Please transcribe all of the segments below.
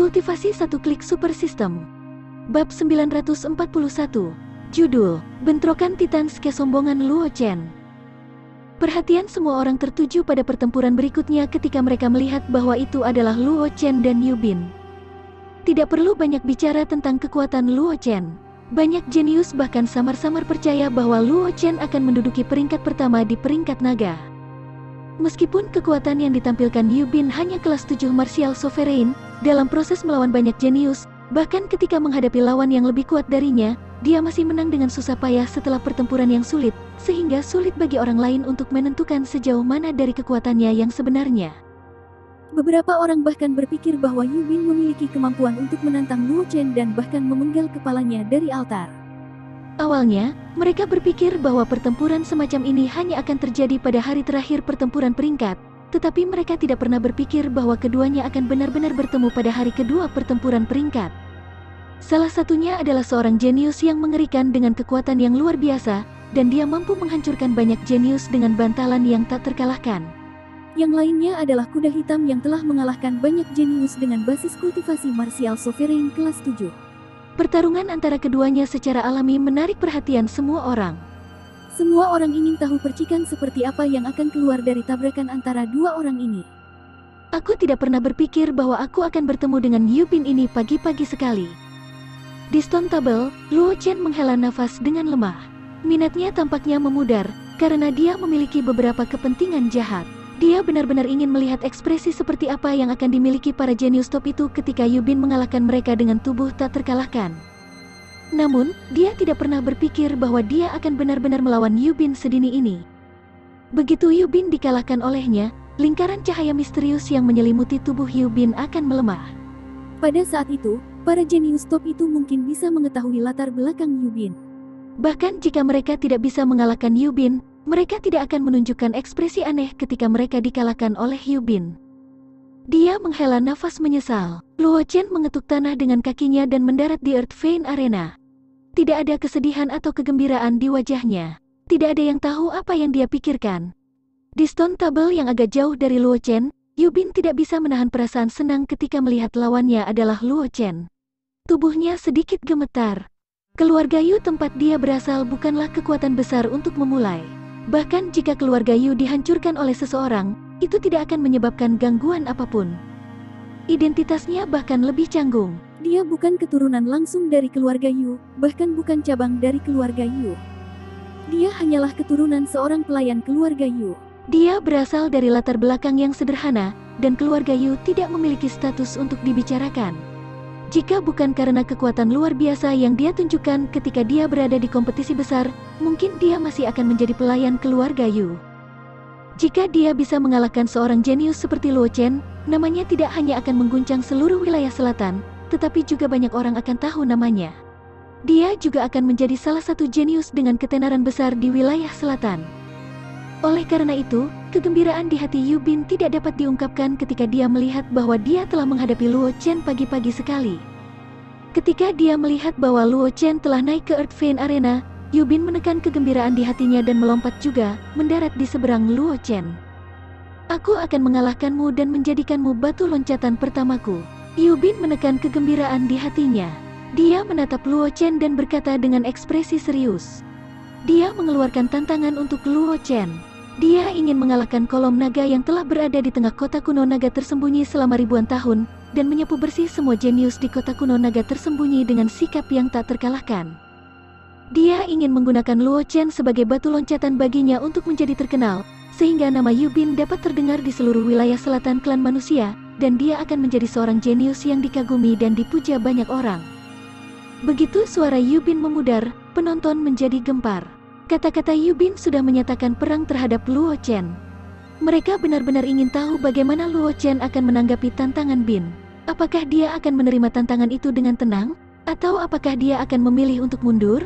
Kultivasi satu klik super system. Bab 941. Judul, Bentrokan Titans Kesombongan Luo Chen. Perhatian semua orang tertuju pada pertempuran berikutnya ketika mereka melihat bahwa itu adalah Luo Chen dan Yu Bin. Tidak perlu banyak bicara tentang kekuatan Luo Chen. Banyak jenius bahkan samar-samar percaya bahwa Luo Chen akan menduduki peringkat pertama di peringkat naga. Meskipun kekuatan yang ditampilkan Yu Bin hanya kelas 7 martial sovereign, dalam proses melawan banyak jenius, bahkan ketika menghadapi lawan yang lebih kuat darinya, dia masih menang dengan susah payah setelah pertempuran yang sulit, sehingga sulit bagi orang lain untuk menentukan sejauh mana dari kekuatannya yang sebenarnya. Beberapa orang bahkan berpikir bahwa Yu Bin memiliki kemampuan untuk menantang Luo Chen dan bahkan memenggal kepalanya dari altar. Awalnya, mereka berpikir bahwa pertempuran semacam ini hanya akan terjadi pada hari terakhir pertempuran peringkat, tetapi mereka tidak pernah berpikir bahwa keduanya akan benar-benar bertemu pada hari kedua pertempuran peringkat. Salah satunya adalah seorang jenius yang mengerikan dengan kekuatan yang luar biasa, dan dia mampu menghancurkan banyak jenius dengan bantalan yang tak terkalahkan. Yang lainnya adalah kuda hitam yang telah mengalahkan banyak jenius dengan basis kultivasi martial sovereign kelas 7. Pertarungan antara keduanya secara alami menarik perhatian semua orang. Semua orang ingin tahu percikan seperti apa yang akan keluar dari tabrakan antara dua orang ini. Aku tidak pernah berpikir bahwa aku akan bertemu dengan Yu Bin ini pagi-pagi sekali. Di stone table, Luo Chen menghela nafas dengan lemah. Minatnya tampaknya memudar, karena dia memiliki beberapa kepentingan jahat. Dia benar-benar ingin melihat ekspresi seperti apa yang akan dimiliki para jenius top itu ketika Yu Bin mengalahkan mereka dengan tubuh tak terkalahkan. Namun, dia tidak pernah berpikir bahwa dia akan benar-benar melawan Yu Bin sedini ini. Begitu Yu Bin dikalahkan olehnya, lingkaran cahaya misterius yang menyelimuti tubuh Yu Bin akan melemah. Pada saat itu, para jenius top itu mungkin bisa mengetahui latar belakang Yu Bin. Bahkan jika mereka tidak bisa mengalahkan Yu Bin, mereka tidak akan menunjukkan ekspresi aneh ketika mereka dikalahkan oleh Yu Bin. Dia menghela nafas menyesal. Luo Chen mengetuk tanah dengan kakinya dan mendarat di Earth Vein Arena. Tidak ada kesedihan atau kegembiraan di wajahnya. Tidak ada yang tahu apa yang dia pikirkan. Di stone table yang agak jauh dari Luo Chen, Yu Bin tidak bisa menahan perasaan senang ketika melihat lawannya adalah Luo Chen. Tubuhnya sedikit gemetar. Keluarga Yu tempat dia berasal bukanlah kekuatan besar untuk memulai. Bahkan jika keluarga Yu dihancurkan oleh seseorang, itu tidak akan menyebabkan gangguan apapun. Identitasnya bahkan lebih canggung. Dia bukan keturunan langsung dari keluarga Yu, bahkan bukan cabang dari keluarga Yu. Dia hanyalah keturunan seorang pelayan keluarga Yu. Dia berasal dari latar belakang yang sederhana, dan keluarga Yu tidak memiliki status untuk dibicarakan. Jika bukan karena kekuatan luar biasa yang dia tunjukkan ketika dia berada di kompetisi besar, mungkin dia masih akan menjadi pelayan keluarga Yu. Jika dia bisa mengalahkan seorang jenius seperti Luo Chen, namanya tidak hanya akan mengguncang seluruh wilayah selatan, tetapi juga banyak orang akan tahu namanya. Dia juga akan menjadi salah satu jenius dengan ketenaran besar di wilayah selatan. Oleh karena itu, kegembiraan di hati Yu Bin tidak dapat diungkapkan ketika dia melihat bahwa dia telah menghadapi Luo Chen pagi-pagi sekali. Ketika dia melihat bahwa Luo Chen telah naik ke Earth Vein Arena, Yu Bin menekan kegembiraan di hatinya dan melompat juga, mendarat di seberang Luo Chen. Aku akan mengalahkanmu dan menjadikanmu batu loncatan pertamaku. Yu Bin menekan kegembiraan di hatinya. Dia menatap Luo Chen dan berkata dengan ekspresi serius. Dia mengeluarkan tantangan untuk Luo Chen. Dia ingin mengalahkan kolom naga yang telah berada di tengah kota kuno naga tersembunyi selama ribuan tahun, dan menyapu bersih semua jenius di kota kuno naga tersembunyi dengan sikap yang tak terkalahkan. Dia ingin menggunakan Luo Chen sebagai batu loncatan baginya untuk menjadi terkenal, sehingga nama Yu Bin dapat terdengar di seluruh wilayah selatan klan manusia, dan dia akan menjadi seorang jenius yang dikagumi dan dipuja banyak orang. Begitu suara Yu Bin memudar, penonton menjadi gempar. Kata-kata Yu Bin sudah menyatakan perang terhadap Luo Chen. Mereka benar-benar ingin tahu bagaimana Luo Chen akan menanggapi tantangan Bin. Apakah dia akan menerima tantangan itu dengan tenang? Atau apakah dia akan memilih untuk mundur?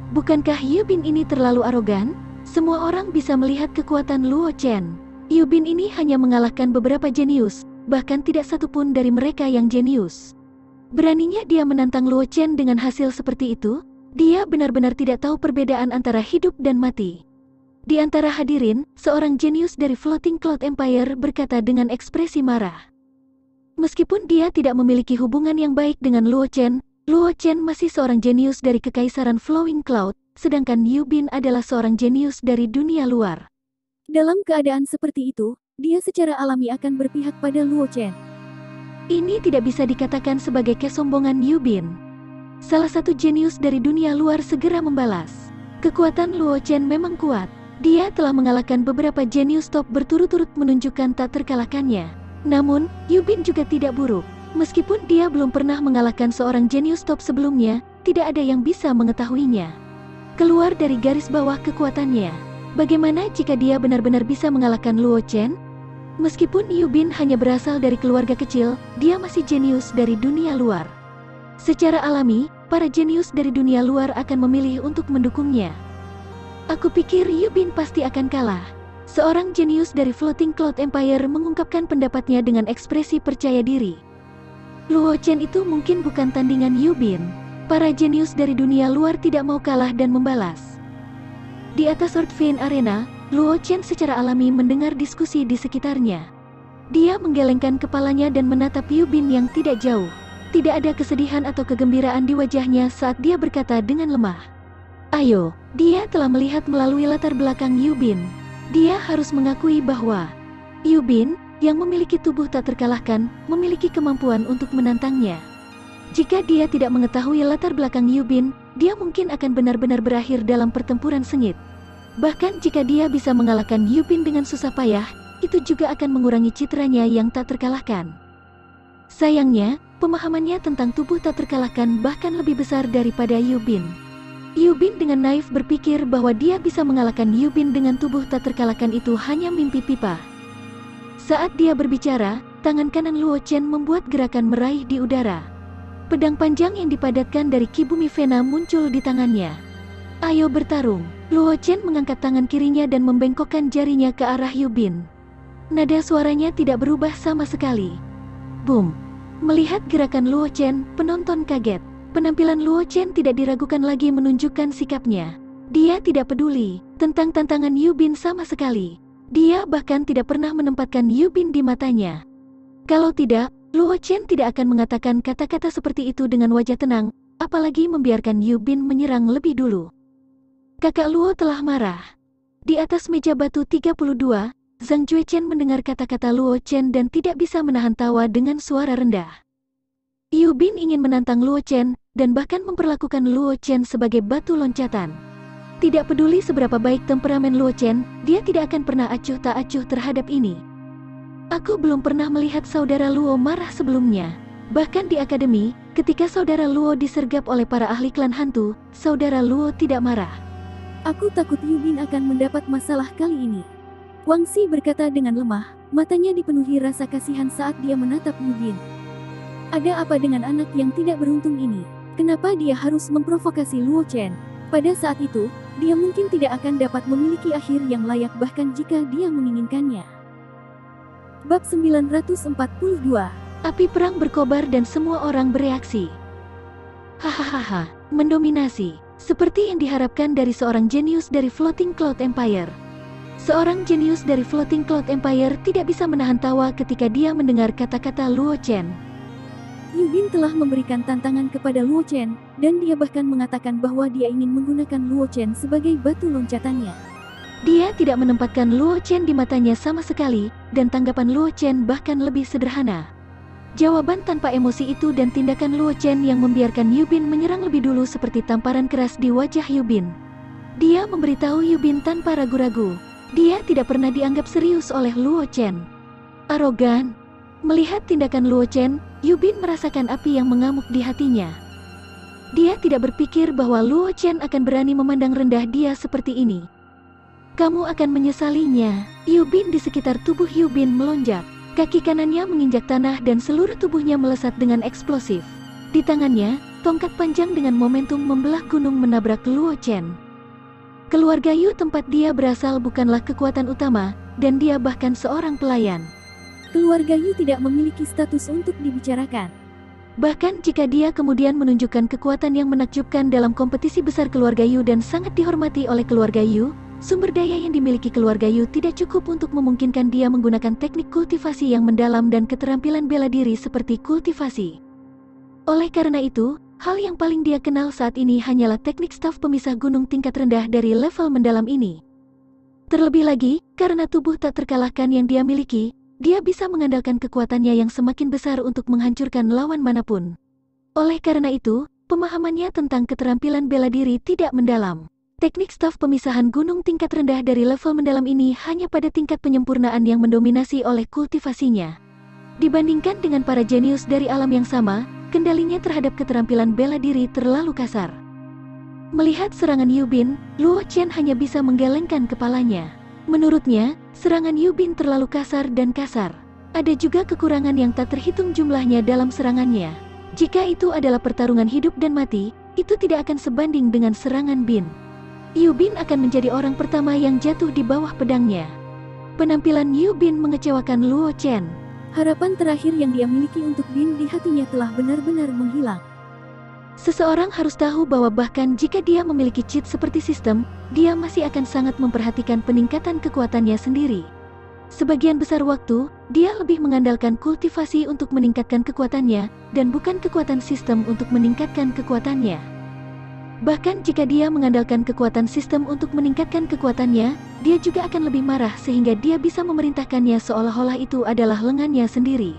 Bukankah Yu Bin ini terlalu arogan? Semua orang bisa melihat kekuatan Luo Chen. Yu Bin ini hanya mengalahkan beberapa jenius, bahkan tidak satupun dari mereka yang jenius. Beraninya dia menantang Luo Chen dengan hasil seperti itu? Dia benar-benar tidak tahu perbedaan antara hidup dan mati. Di antara hadirin, seorang jenius dari Floating Cloud Empire berkata dengan ekspresi marah. Meskipun dia tidak memiliki hubungan yang baik dengan Luo Chen masih seorang jenius dari Kekaisaran Flowing Cloud, sedangkan Yu Bin adalah seorang jenius dari dunia luar. Dalam keadaan seperti itu, dia secara alami akan berpihak pada Luo Chen. Ini tidak bisa dikatakan sebagai kesombongan Yu Bin. Salah satu jenius dari dunia luar segera membalas. Kekuatan Luo Chen memang kuat. Dia telah mengalahkan beberapa jenius top berturut-turut menunjukkan tak terkalahkannya. Namun, Yu Bin juga tidak buruk. Meskipun dia belum pernah mengalahkan seorang jenius top sebelumnya, tidak ada yang bisa mengetahuinya. Keluar dari garis bawah kekuatannya. Bagaimana jika dia benar-benar bisa mengalahkan Luo Chen? Meskipun Yu Bin hanya berasal dari keluarga kecil, dia masih jenius dari dunia luar. Secara alami, para jenius dari dunia luar akan memilih untuk mendukungnya. Aku pikir Yu Bin pasti akan kalah. Seorang jenius dari Floating Cloud Empire mengungkapkan pendapatnya dengan ekspresi percaya diri. Luo Chen itu mungkin bukan tandingan Yu Bin. Para jenius dari dunia luar tidak mau kalah dan membalas. Di atas Sword Vein Arena, Luo Chen secara alami mendengar diskusi di sekitarnya. Dia menggelengkan kepalanya dan menatap Yu Bin yang tidak jauh. Tidak ada kesedihan atau kegembiraan di wajahnya saat dia berkata dengan lemah. Ayo, dia telah melihat melalui latar belakang Yu Bin. Dia harus mengakui bahwa Yu Bin, yang memiliki tubuh tak terkalahkan, memiliki kemampuan untuk menantangnya. Jika dia tidak mengetahui latar belakang Yu Bin, dia mungkin akan benar-benar berakhir dalam pertempuran sengit. Bahkan jika dia bisa mengalahkan Yu Bin dengan susah payah, itu juga akan mengurangi citranya yang tak terkalahkan. Sayangnya, pemahamannya tentang tubuh tak terkalahkan bahkan lebih besar daripada Yu Bin. Yu Bin dengan naif berpikir bahwa dia bisa mengalahkan Yu Bin dengan tubuh tak terkalahkan itu hanya mimpi pipa. Saat dia berbicara, tangan kanan Luo Chen membuat gerakan meraih di udara. Pedang panjang yang dipadatkan dari Ki Bumi Vena muncul di tangannya. Ayo bertarung. Luo Chen mengangkat tangan kirinya dan membengkokkan jarinya ke arah Yu Bin. Nada suaranya tidak berubah sama sekali. Boom. Melihat gerakan Luo Chen, penonton kaget. Penampilan Luo Chen tidak diragukan lagi menunjukkan sikapnya. Dia tidak peduli tentang tantangan Yu Bin sama sekali. Dia bahkan tidak pernah menempatkan Yu Bin di matanya. Kalau tidak, Luo Chen tidak akan mengatakan kata-kata seperti itu dengan wajah tenang, apalagi membiarkan Yu Bin menyerang lebih dulu. Kakak Luo telah marah. Di atas meja batu 32, Zhang Juechen mendengar kata-kata Luo Chen dan tidak bisa menahan tawa dengan suara rendah. Yu Bin ingin menantang Luo Chen, dan bahkan memperlakukan Luo Chen sebagai batu loncatan. Tidak peduli seberapa baik temperamen Luo Chen, dia tidak akan pernah acuh tak acuh terhadap ini. Aku belum pernah melihat saudara Luo marah sebelumnya. Bahkan di akademi, ketika saudara Luo disergap oleh para ahli klan hantu, saudara Luo tidak marah. Aku takut Yu Bin akan mendapat masalah kali ini. Wang Xi berkata dengan lemah, matanya dipenuhi rasa kasihan saat dia menatap Yu Bin. Ada apa dengan anak yang tidak beruntung ini? Kenapa dia harus memprovokasi Luo Chen? Pada saat itu, dia mungkin tidak akan dapat memiliki akhir yang layak bahkan jika dia menginginkannya. Bab 942. Api perang berkobar dan semua orang bereaksi. Hahaha, mendominasi. Seperti yang diharapkan dari seorang jenius dari Floating Cloud Empire. Seorang jenius dari Floating Cloud Empire tidak bisa menahan tawa ketika dia mendengar kata-kata Luo Chen. Yu Bin telah memberikan tantangan kepada Luo Chen, dan dia bahkan mengatakan bahwa dia ingin menggunakan Luo Chen sebagai batu loncatannya. Dia tidak menempatkan Luo Chen di matanya sama sekali, dan tanggapan Luo Chen bahkan lebih sederhana. Jawaban tanpa emosi itu dan tindakan Luo Chen yang membiarkan Yu Bin menyerang lebih dulu seperti tamparan keras di wajah Yu Bin. Dia memberitahu Yu Bin tanpa ragu-ragu. Dia tidak pernah dianggap serius oleh Luo Chen. Arogan. Melihat tindakan Luo Chen, Yu Bin merasakan api yang mengamuk di hatinya. Dia tidak berpikir bahwa Luo Chen akan berani memandang rendah dia seperti ini. Kamu akan menyesalinya. Yu Bin di sekitar tubuh Yu Bin melonjak. Kaki kanannya menginjak tanah dan seluruh tubuhnya melesat dengan eksplosif. Di tangannya, tongkat panjang dengan momentum membelah gunung menabrak Luo Chen. Keluarga Yu tempat dia berasal bukanlah kekuatan utama, dan dia bahkan seorang pelayan. Keluarga Yu tidak memiliki status untuk dibicarakan. Bahkan jika dia kemudian menunjukkan kekuatan yang menakjubkan dalam kompetisi besar keluarga Yu dan sangat dihormati oleh keluarga Yu, Sumber daya yang dimiliki keluarga Yu tidak cukup untuk memungkinkan dia menggunakan teknik kultivasi yang mendalam dan keterampilan bela diri seperti kultivasi. Oleh karena itu, hal yang paling dia kenal saat ini hanyalah teknik staf pemisah gunung tingkat rendah dari level mendalam ini. Terlebih lagi, karena tubuh tak terkalahkan yang dia miliki, dia bisa mengandalkan kekuatannya yang semakin besar untuk menghancurkan lawan manapun. Oleh karena itu, pemahamannya tentang keterampilan bela diri tidak mendalam. Teknik staf pemisahan gunung tingkat rendah dari level mendalam ini hanya pada tingkat penyempurnaan yang mendominasi oleh kultivasinya. Dibandingkan dengan para jenius dari alam yang sama, kendalinya terhadap keterampilan bela diri terlalu kasar. Melihat serangan Yu Bin, Luo Chen hanya bisa menggelengkan kepalanya. Menurutnya, serangan Yu Bin terlalu kasar dan kasar. Ada juga kekurangan yang tak terhitung jumlahnya dalam serangannya. Jika itu adalah pertarungan hidup dan mati, itu tidak akan sebanding dengan serangan Bin. Yu Bin akan menjadi orang pertama yang jatuh di bawah pedangnya. Penampilan Yu Bin mengecewakan Luo Chen. Harapan terakhir yang dia miliki untuk Bin di hatinya telah benar-benar menghilang. Seseorang harus tahu bahwa bahkan jika dia memiliki cheat seperti sistem, dia masih akan sangat memperhatikan peningkatan kekuatannya sendiri. Sebagian besar waktu, dia lebih mengandalkan kultivasi untuk meningkatkan kekuatannya, dan bukan kekuatan sistem untuk meningkatkan kekuatannya. Bahkan jika dia mengandalkan kekuatan sistem untuk meningkatkan kekuatannya, dia juga akan lebih marah sehingga dia bisa memerintahkannya seolah-olah itu adalah lengannya sendiri.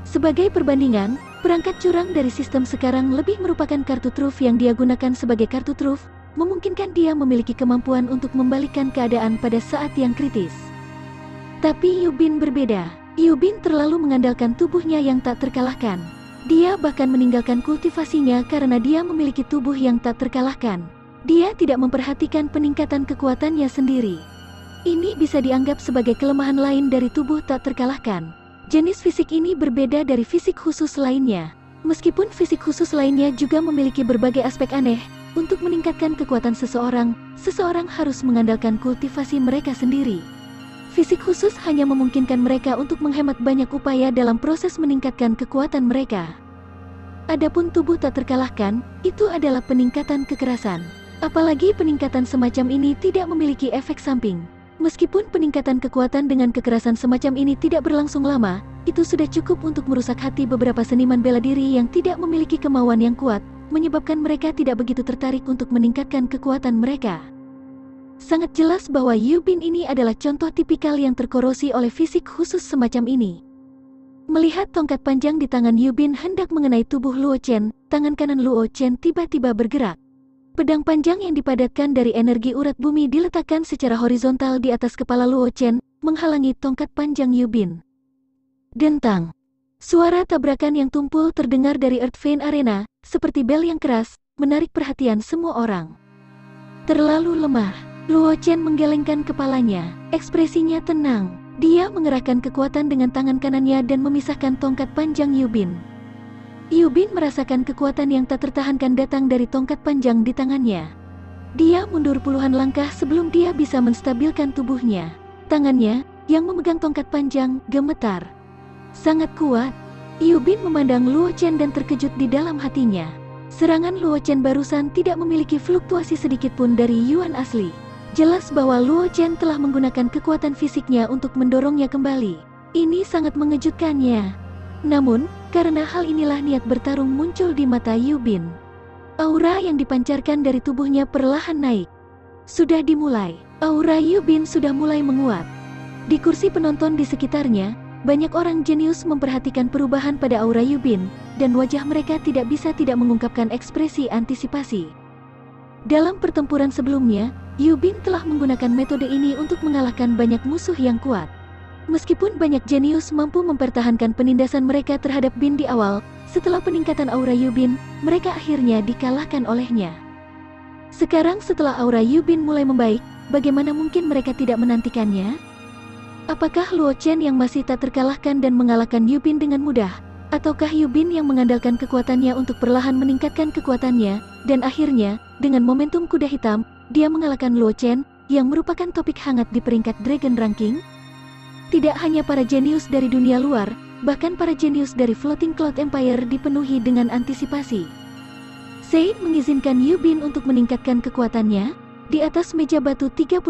Sebagai perbandingan, perangkat curang dari sistem sekarang lebih merupakan kartu truf yang dia gunakan sebagai kartu truf, memungkinkan dia memiliki kemampuan untuk membalikkan keadaan pada saat yang kritis. Tapi Yu Bin berbeda. Yu Bin terlalu mengandalkan tubuhnya yang tak terkalahkan. Dia bahkan meninggalkan kultivasinya karena dia memiliki tubuh yang tak terkalahkan. Dia tidak memperhatikan peningkatan kekuatannya sendiri. Ini bisa dianggap sebagai kelemahan lain dari tubuh tak terkalahkan. Jenis fisik ini berbeda dari fisik khusus lainnya. Meskipun fisik khusus lainnya juga memiliki berbagai aspek aneh, untuk meningkatkan kekuatan seseorang, seseorang harus mengandalkan kultivasi mereka sendiri. Fisik khusus hanya memungkinkan mereka untuk menghemat banyak upaya dalam proses meningkatkan kekuatan mereka. Adapun tubuh tak terkalahkan, itu adalah peningkatan kekerasan. Apalagi peningkatan semacam ini tidak memiliki efek samping. Meskipun peningkatan kekuatan dengan kekerasan semacam ini tidak berlangsung lama, itu sudah cukup untuk merusak hati beberapa seniman bela diri yang tidak memiliki kemauan yang kuat, menyebabkan mereka tidak begitu tertarik untuk meningkatkan kekuatan mereka. Sangat jelas bahwa Yu Bin ini adalah contoh tipikal yang terkorosi oleh fisik khusus semacam ini. Melihat tongkat panjang di tangan Yu Bin hendak mengenai tubuh Luo Chen, tangan kanan Luo Chen tiba-tiba bergerak. Pedang panjang yang dipadatkan dari energi urat bumi diletakkan secara horizontal di atas kepala Luo Chen, menghalangi tongkat panjang Yu Bin. Dentang. Suara tabrakan yang tumpul terdengar dari Earth Vein Arena, seperti bel yang keras, menarik perhatian semua orang. Terlalu lemah. Luo Chen menggelengkan kepalanya, ekspresinya tenang. Dia mengerahkan kekuatan dengan tangan kanannya dan memisahkan tongkat panjang Yu Bin. Yu Bin merasakan kekuatan yang tak tertahankan datang dari tongkat panjang di tangannya. Dia mundur puluhan langkah sebelum dia bisa menstabilkan tubuhnya. Tangannya, yang memegang tongkat panjang, gemetar. Sangat kuat. Yu Bin memandang Luo Chen dan terkejut di dalam hatinya. Serangan Luo Chen barusan tidak memiliki fluktuasi sedikit pun dari Yuan asli. Jelas bahwa Luo Chen telah menggunakan kekuatan fisiknya untuk mendorongnya kembali. Ini sangat mengejutkannya. Namun, karena hal inilah niat bertarung muncul di mata Yu Bin. Aura yang dipancarkan dari tubuhnya perlahan naik. Sudah dimulai. Aura Yu Bin sudah mulai menguat. Di kursi penonton di sekitarnya, banyak orang jenius memperhatikan perubahan pada aura Yu Bin, dan wajah mereka tidak bisa tidak mengungkapkan ekspresi antisipasi. Dalam pertempuran sebelumnya, Yu Bin telah menggunakan metode ini untuk mengalahkan banyak musuh yang kuat. Meskipun banyak jenius mampu mempertahankan penindasan mereka terhadap Bin di awal, setelah peningkatan aura Yu Bin, mereka akhirnya dikalahkan olehnya. Sekarang setelah aura Yu Bin mulai membaik, bagaimana mungkin mereka tidak menantikannya? Apakah Luo Chen yang masih tak terkalahkan dan mengalahkan Yu Bin dengan mudah? Ataukah Yu Bin yang mengandalkan kekuatannya untuk perlahan meningkatkan kekuatannya, dan akhirnya, dengan momentum kuda hitam, dia mengalahkan Luo Chen, yang merupakan topik hangat di peringkat Dragon Ranking? Tidak hanya para jenius dari dunia luar, bahkan para jenius dari Floating Cloud Empire dipenuhi dengan antisipasi. Said mengizinkan Yu Bin untuk meningkatkan kekuatannya? Di atas meja batu 32,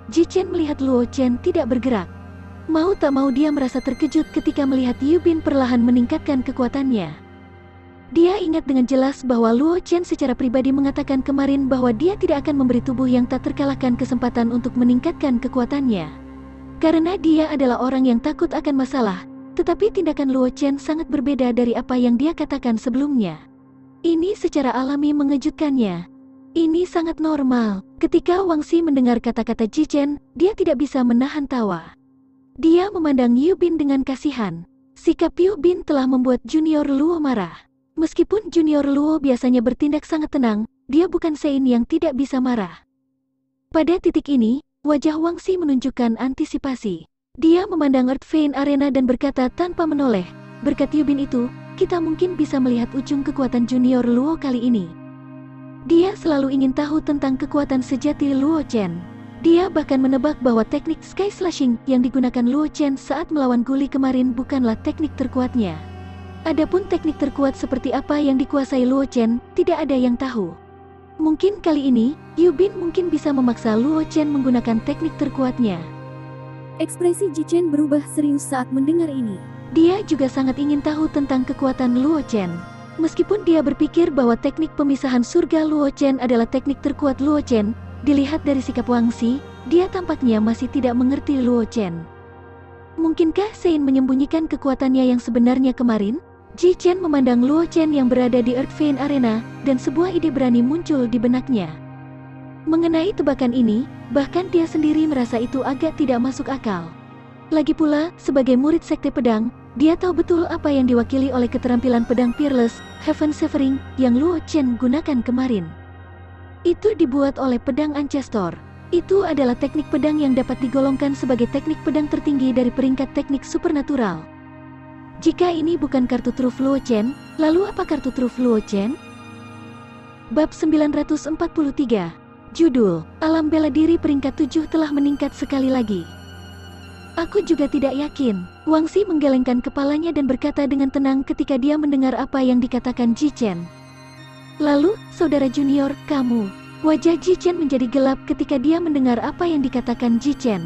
Ji Chen melihat Luo Chen tidak bergerak. Mau tak mau dia merasa terkejut ketika melihat Yu Bin perlahan meningkatkan kekuatannya. Dia ingat dengan jelas bahwa Luo Chen secara pribadi mengatakan kemarin bahwa dia tidak akan memberi tubuh yang tak terkalahkan kesempatan untuk meningkatkan kekuatannya. Karena dia adalah orang yang takut akan masalah, tetapi tindakan Luo Chen sangat berbeda dari apa yang dia katakan sebelumnya. Ini secara alami mengejutkannya. Ini sangat normal. Ketika Wang Xi mendengar kata-kata Ji Chen, dia tidak bisa menahan tawa. Dia memandang Yu Bin dengan kasihan. Sikap Yu Bin telah membuat Junior Luo marah. Meskipun Junior Luo biasanya bertindak sangat tenang, dia bukan Sein yang tidak bisa marah. Pada titik ini, wajah Wang Xi menunjukkan antisipasi. Dia memandang Earth Vein Arena dan berkata tanpa menoleh, berkat Yu Bin itu, kita mungkin bisa melihat ujung kekuatan Junior Luo kali ini. Dia selalu ingin tahu tentang kekuatan sejati Luo Chen. Dia bahkan menebak bahwa teknik Sky Slashing yang digunakan Luo Chen saat melawan Guli kemarin bukanlah teknik terkuatnya. Adapun teknik terkuat seperti apa yang dikuasai Luo Chen, tidak ada yang tahu. Mungkin kali ini, Yu Bin mungkin bisa memaksa Luo Chen menggunakan teknik terkuatnya. Ekspresi Ji Chen berubah serius saat mendengar ini. Dia juga sangat ingin tahu tentang kekuatan Luo Chen. Meskipun dia berpikir bahwa teknik pemisahan surga Luo Chen adalah teknik terkuat Luo Chen, dilihat dari sikap Wang Xi, dia tampaknya masih tidak mengerti Luo Chen. Mungkinkah Sein menyembunyikan kekuatannya yang sebenarnya kemarin? Ji Chen memandang Luo Chen yang berada di Earth Vein Arena, dan sebuah ide berani muncul di benaknya. Mengenai tebakan ini, bahkan dia sendiri merasa itu agak tidak masuk akal. Lagi pula, sebagai murid Sekte Pedang, dia tahu betul apa yang diwakili oleh keterampilan pedang Peerless, Heaven Severing, yang Luo Chen gunakan kemarin. Itu dibuat oleh pedang Ancestor. Itu adalah teknik pedang yang dapat digolongkan sebagai teknik pedang tertinggi dari peringkat teknik supernatural. Jika ini bukan kartu truf Luo Chen, lalu apa kartu truf Luo Chen? Bab 943. Judul, Alam Bela Diri peringkat 7 telah meningkat sekali lagi. Aku juga tidak yakin. Wang Xi menggelengkan kepalanya dan berkata dengan tenang ketika dia mendengar apa yang dikatakan Ji Chen. Lalu, saudara junior, kamu. Wajah Ji Chen menjadi gelap ketika dia mendengar apa yang dikatakan Ji Chen.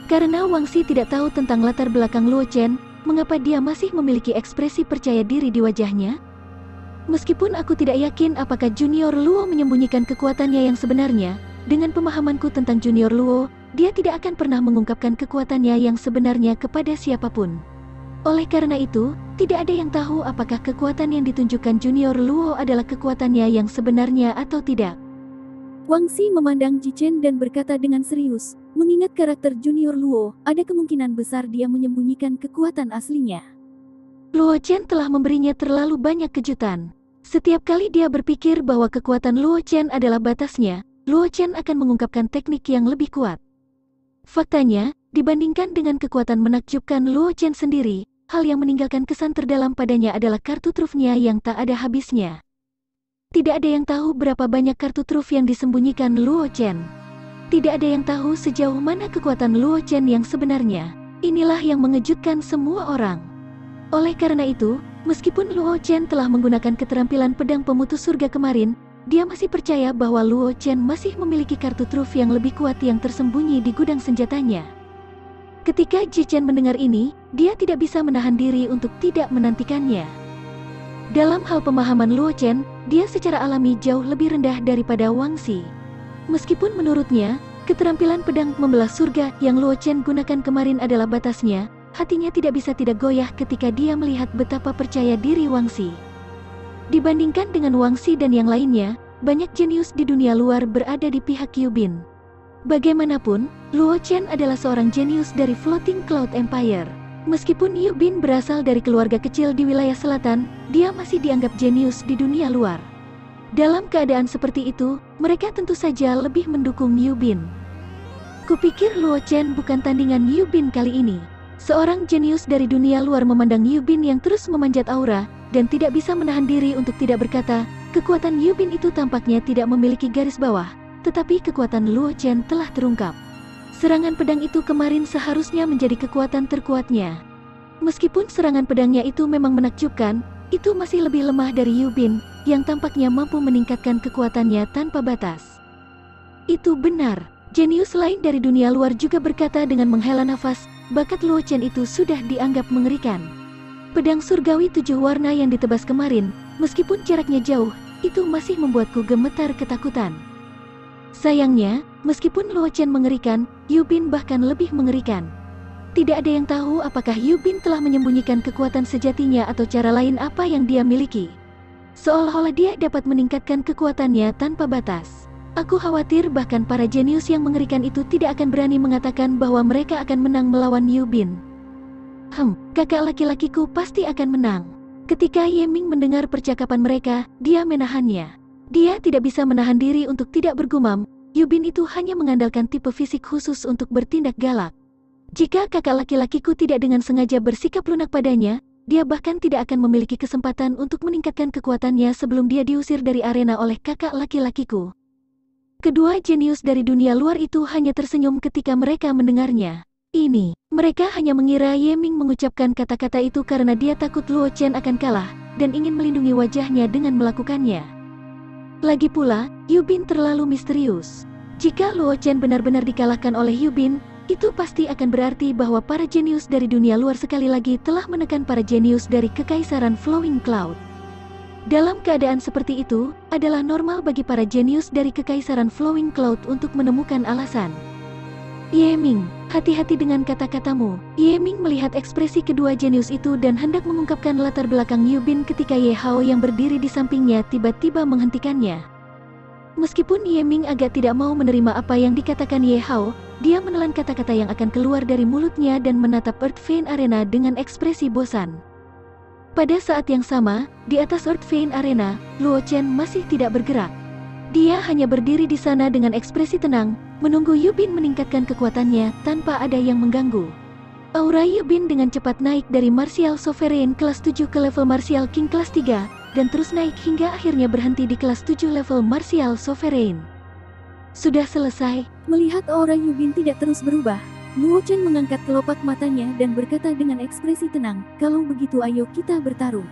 Karena Wang Xi tidak tahu tentang latar belakang Luo Chen, mengapa dia masih memiliki ekspresi percaya diri di wajahnya? Meskipun aku tidak yakin apakah Junior Luo menyembunyikan kekuatannya yang sebenarnya, dengan pemahamanku tentang Junior Luo, dia tidak akan pernah mengungkapkan kekuatannya yang sebenarnya kepada siapapun. Oleh karena itu, tidak ada yang tahu apakah kekuatan yang ditunjukkan Junior Luo adalah kekuatannya yang sebenarnya atau tidak. Wang Xi memandang Ji Chen dan berkata dengan serius, mengingat karakter Junior Luo, ada kemungkinan besar dia menyembunyikan kekuatan aslinya. Luo Chen telah memberinya terlalu banyak kejutan. Setiap kali dia berpikir bahwa kekuatan Luo Chen adalah batasnya, Luo Chen akan mengungkapkan teknik yang lebih kuat. Faktanya, dibandingkan dengan kekuatan menakjubkan Luo Chen sendiri, hal yang meninggalkan kesan terdalam padanya adalah kartu trufnya yang tak ada habisnya. Tidak ada yang tahu berapa banyak kartu truf yang disembunyikan Luo Chen. Tidak ada yang tahu sejauh mana kekuatan Luo Chen yang sebenarnya. Inilah yang mengejutkan semua orang. Oleh karena itu, meskipun Luo Chen telah menggunakan keterampilan pedang pemutus surga kemarin, dia masih percaya bahwa Luo Chen masih memiliki kartu truf yang lebih kuat yang tersembunyi di gudang senjatanya. Ketika Ji Chen mendengar ini, dia tidak bisa menahan diri untuk tidak menantikannya. Dalam hal pemahaman Luo Chen, dia secara alami jauh lebih rendah daripada Wang Xi. Meskipun menurutnya, keterampilan pedang membelah surga yang Luo Chen gunakan kemarin adalah batasnya, hatinya tidak bisa tidak goyah ketika dia melihat betapa percaya diri Wang Xi. Dibandingkan dengan Wang Xi dan yang lainnya, banyak jenius di dunia luar berada di pihak Yu Bin. Bagaimanapun, Luo Chen adalah seorang jenius dari Floating Cloud Empire. Meskipun Yu Bin berasal dari keluarga kecil di wilayah selatan, dia masih dianggap jenius di dunia luar. Dalam keadaan seperti itu, mereka tentu saja lebih mendukung Yu Bin. Kupikir Luo Chen bukan tandingan Yu Bin kali ini. Seorang jenius dari dunia luar memandang Yu Bin yang terus memanjat aura, dan tidak bisa menahan diri untuk tidak berkata, kekuatan Yu Bin itu tampaknya tidak memiliki garis bawah, tetapi kekuatan Luo Chen telah terungkap. Serangan pedang itu kemarin seharusnya menjadi kekuatan terkuatnya. Meskipun serangan pedangnya itu memang menakjubkan, itu masih lebih lemah dari Yu Bin, yang tampaknya mampu meningkatkan kekuatannya tanpa batas. Itu benar. Jenius lain dari dunia luar juga berkata dengan menghela nafas, bakat Luo Chen itu sudah dianggap mengerikan. Pedang surgawi 7 warna yang ditebas kemarin, meskipun jaraknya jauh, itu masih membuatku gemetar ketakutan. Sayangnya, meskipun Luo Chen mengerikan, Yu Bin bahkan lebih mengerikan. Tidak ada yang tahu apakah Yu Bin telah menyembunyikan kekuatan sejatinya atau cara lain apa yang dia miliki. Seolah-olah dia dapat meningkatkan kekuatannya tanpa batas. Aku khawatir bahkan para jenius yang mengerikan itu tidak akan berani mengatakan bahwa mereka akan menang melawan Yu Bin. Kakak laki-lakiku pasti akan menang. Ketika Ye Ming mendengar percakapan mereka, dia menahannya. Dia tidak bisa menahan diri untuk tidak bergumam, Yu Bin itu hanya mengandalkan tipe fisik khusus untuk bertindak galak. Jika kakak laki-lakiku tidak dengan sengaja bersikap lunak padanya, dia bahkan tidak akan memiliki kesempatan untuk meningkatkan kekuatannya sebelum dia diusir dari arena oleh kakak laki-lakiku. Kedua jenius dari dunia luar itu hanya tersenyum ketika mereka mendengarnya. Mereka hanya mengira Ye Ming mengucapkan kata-kata itu karena dia takut Luo Chen akan kalah, dan ingin melindungi wajahnya dengan melakukannya. Lagi pula, Yu Bin terlalu misterius. Jika Luo Chen benar-benar dikalahkan oleh Yu Bin, itu pasti akan berarti bahwa para jenius dari dunia luar sekali lagi telah menekan para jenius dari Kekaisaran Flowing Cloud. Dalam keadaan seperti itu, adalah normal bagi para jenius dari Kekaisaran Flowing Cloud untuk menemukan alasan. Ye Ming, hati-hati dengan kata-katamu. Ye Ming melihat ekspresi kedua jenius itu dan hendak mengungkapkan latar belakang Yu Bin ketika Ye Hao yang berdiri di sampingnya tiba-tiba menghentikannya. Meskipun Ye Ming agak tidak mau menerima apa yang dikatakan Ye Hao, dia menelan kata-kata yang akan keluar dari mulutnya dan menatap Earth Vein Arena dengan ekspresi bosan. Pada saat yang sama, di atas Earth Vein Arena, Luo Chen masih tidak bergerak. Dia hanya berdiri di sana dengan ekspresi tenang, menunggu Yu Bin meningkatkan kekuatannya tanpa ada yang mengganggu. Aura Yu Bin dengan cepat naik dari Martial Sovereign kelas 7 ke level Martial King kelas 3, dan terus naik hingga akhirnya berhenti di kelas 7 level Martial Sovereign. Sudah selesai. Melihat aura Yu Bin tidak terus berubah, Luo Chen mengangkat kelopak matanya dan berkata dengan ekspresi tenang, "Kalau begitu ayo kita bertarung."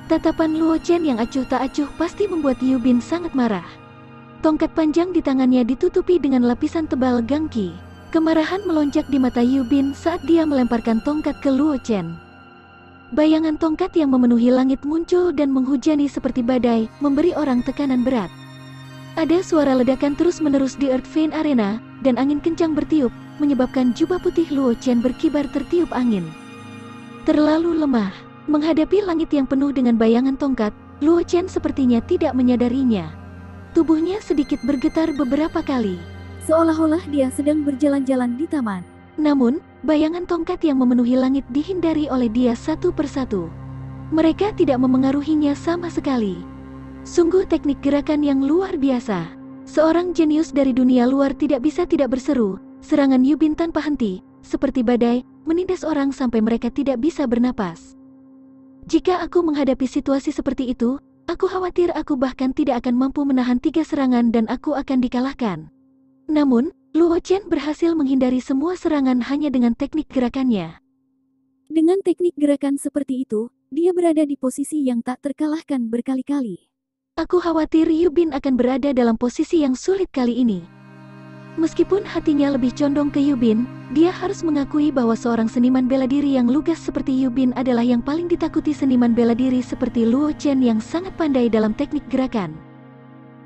Tatapan Luo Chen yang acuh tak acuh pasti membuat Yu Bin sangat marah. Tongkat panjang di tangannya ditutupi dengan lapisan tebal gangki. Kemarahan melonjak di mata Yu Bin saat dia melemparkan tongkat ke Luo Chen. Bayangan tongkat yang memenuhi langit muncul dan menghujani seperti badai, memberi orang tekanan berat. Ada suara ledakan terus-menerus di Earth Vein Arena, dan angin kencang bertiup, menyebabkan jubah putih Luo Chen berkibar tertiup angin. Terlalu lemah. Menghadapi langit yang penuh dengan bayangan tongkat, Luo Chen sepertinya tidak menyadarinya. Tubuhnya sedikit bergetar beberapa kali. Seolah-olah dia sedang berjalan-jalan di taman. Namun, bayangan tongkat yang memenuhi langit dihindari oleh dia satu persatu. Mereka tidak memengaruhinya sama sekali. Sungguh teknik gerakan yang luar biasa. Seorang jenius dari dunia luar tidak bisa tidak berseru. Serangan Yu Bin tanpa henti, seperti badai, menindas orang sampai mereka tidak bisa bernapas. Jika aku menghadapi situasi seperti itu, aku khawatir aku bahkan tidak akan mampu menahan 3 serangan dan aku akan dikalahkan. Namun, Luo Chen berhasil menghindari semua serangan hanya dengan teknik gerakannya. Dengan teknik gerakan seperti itu, dia berada di posisi yang tak terkalahkan berkali-kali. Aku khawatir Yu Bin akan berada dalam posisi yang sulit kali ini. Meskipun hatinya lebih condong ke Yu Bin, dia harus mengakui bahwa seorang seniman bela diri yang lugas seperti Yu Bin adalah yang paling ditakuti seniman bela diri seperti Luo Chen yang sangat pandai dalam teknik gerakan.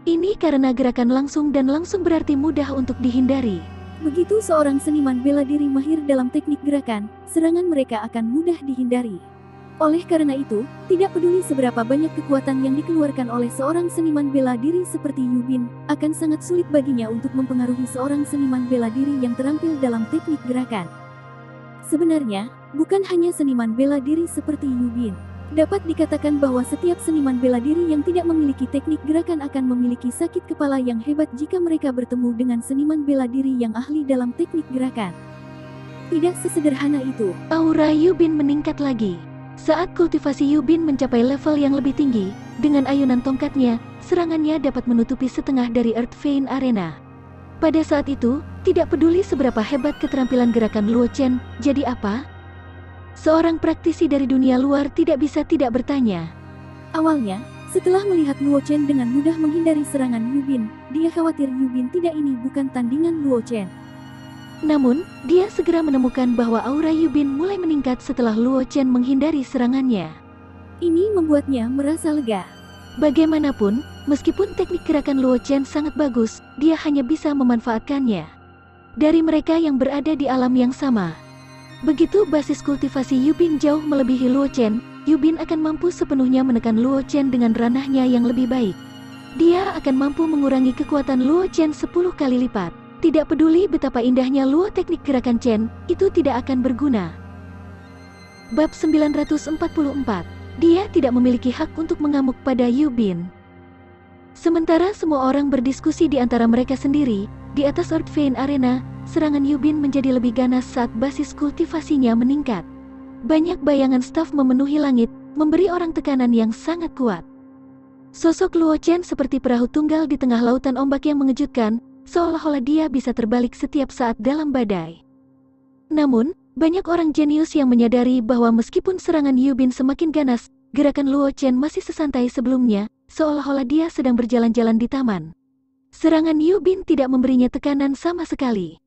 Ini karena gerakan langsung dan langsung berarti mudah untuk dihindari. Begitu seorang seniman bela diri mahir dalam teknik gerakan, serangan mereka akan mudah dihindari. Oleh karena itu, tidak peduli seberapa banyak kekuatan yang dikeluarkan oleh seorang seniman bela diri seperti Yu Bin, akan sangat sulit baginya untuk mempengaruhi seorang seniman bela diri yang terampil dalam teknik gerakan. Sebenarnya, bukan hanya seniman bela diri seperti Yu Bin. Dapat dikatakan bahwa setiap seniman bela diri yang tidak memiliki teknik gerakan akan memiliki sakit kepala yang hebat jika mereka bertemu dengan seniman bela diri yang ahli dalam teknik gerakan. Tidak sesederhana itu. Aura Yu Bin meningkat lagi. Saat kultivasi Yu Bin mencapai level yang lebih tinggi, dengan ayunan tongkatnya, serangannya dapat menutupi setengah dari Earth Vein Arena. Pada saat itu, tidak peduli seberapa hebat keterampilan gerakan Luo Chen, jadi apa? Seorang praktisi dari dunia luar tidak bisa tidak bertanya. Awalnya, Setelah melihat Luo Chen dengan mudah menghindari serangan Yubin, dia khawatir Yubin tidak ini bukan tandingan Luo Chen. Namun, dia segera menemukan bahwa aura Yubin mulai meningkat setelah Luo Chen menghindari serangannya. Ini membuatnya merasa lega. Bagaimanapun, meskipun teknik gerakan Luo Chen sangat bagus, dia hanya bisa memanfaatkannya dari mereka yang berada di alam yang sama. Begitu basis kultivasi Yubin jauh melebihi Luo Chen, Yubin akan mampu sepenuhnya menekan Luo Chen dengan ranahnya yang lebih baik. Dia akan mampu mengurangi kekuatan Luo Chen 10 kali lipat. Tidak peduli betapa indahnya Luo teknik gerakan Chen, itu tidak akan berguna. Bab 944. Dia tidak memiliki hak untuk mengamuk pada Yubin. Sementara semua orang berdiskusi di antara mereka sendiri, di atas Earth Vein Arena, serangan Yubin menjadi lebih ganas saat basis kultivasinya meningkat. Banyak bayangan staf memenuhi langit, memberi orang tekanan yang sangat kuat. Sosok Luo Chen seperti perahu tunggal di tengah lautan ombak yang mengejutkan, seolah-olah dia bisa terbalik setiap saat dalam badai. Namun, banyak orang jenius yang menyadari bahwa meskipun serangan Yubin semakin ganas, gerakan Luo Chen masih sesantai sebelumnya, seolah-olah dia sedang berjalan-jalan di taman. Serangan Yubin tidak memberinya tekanan sama sekali.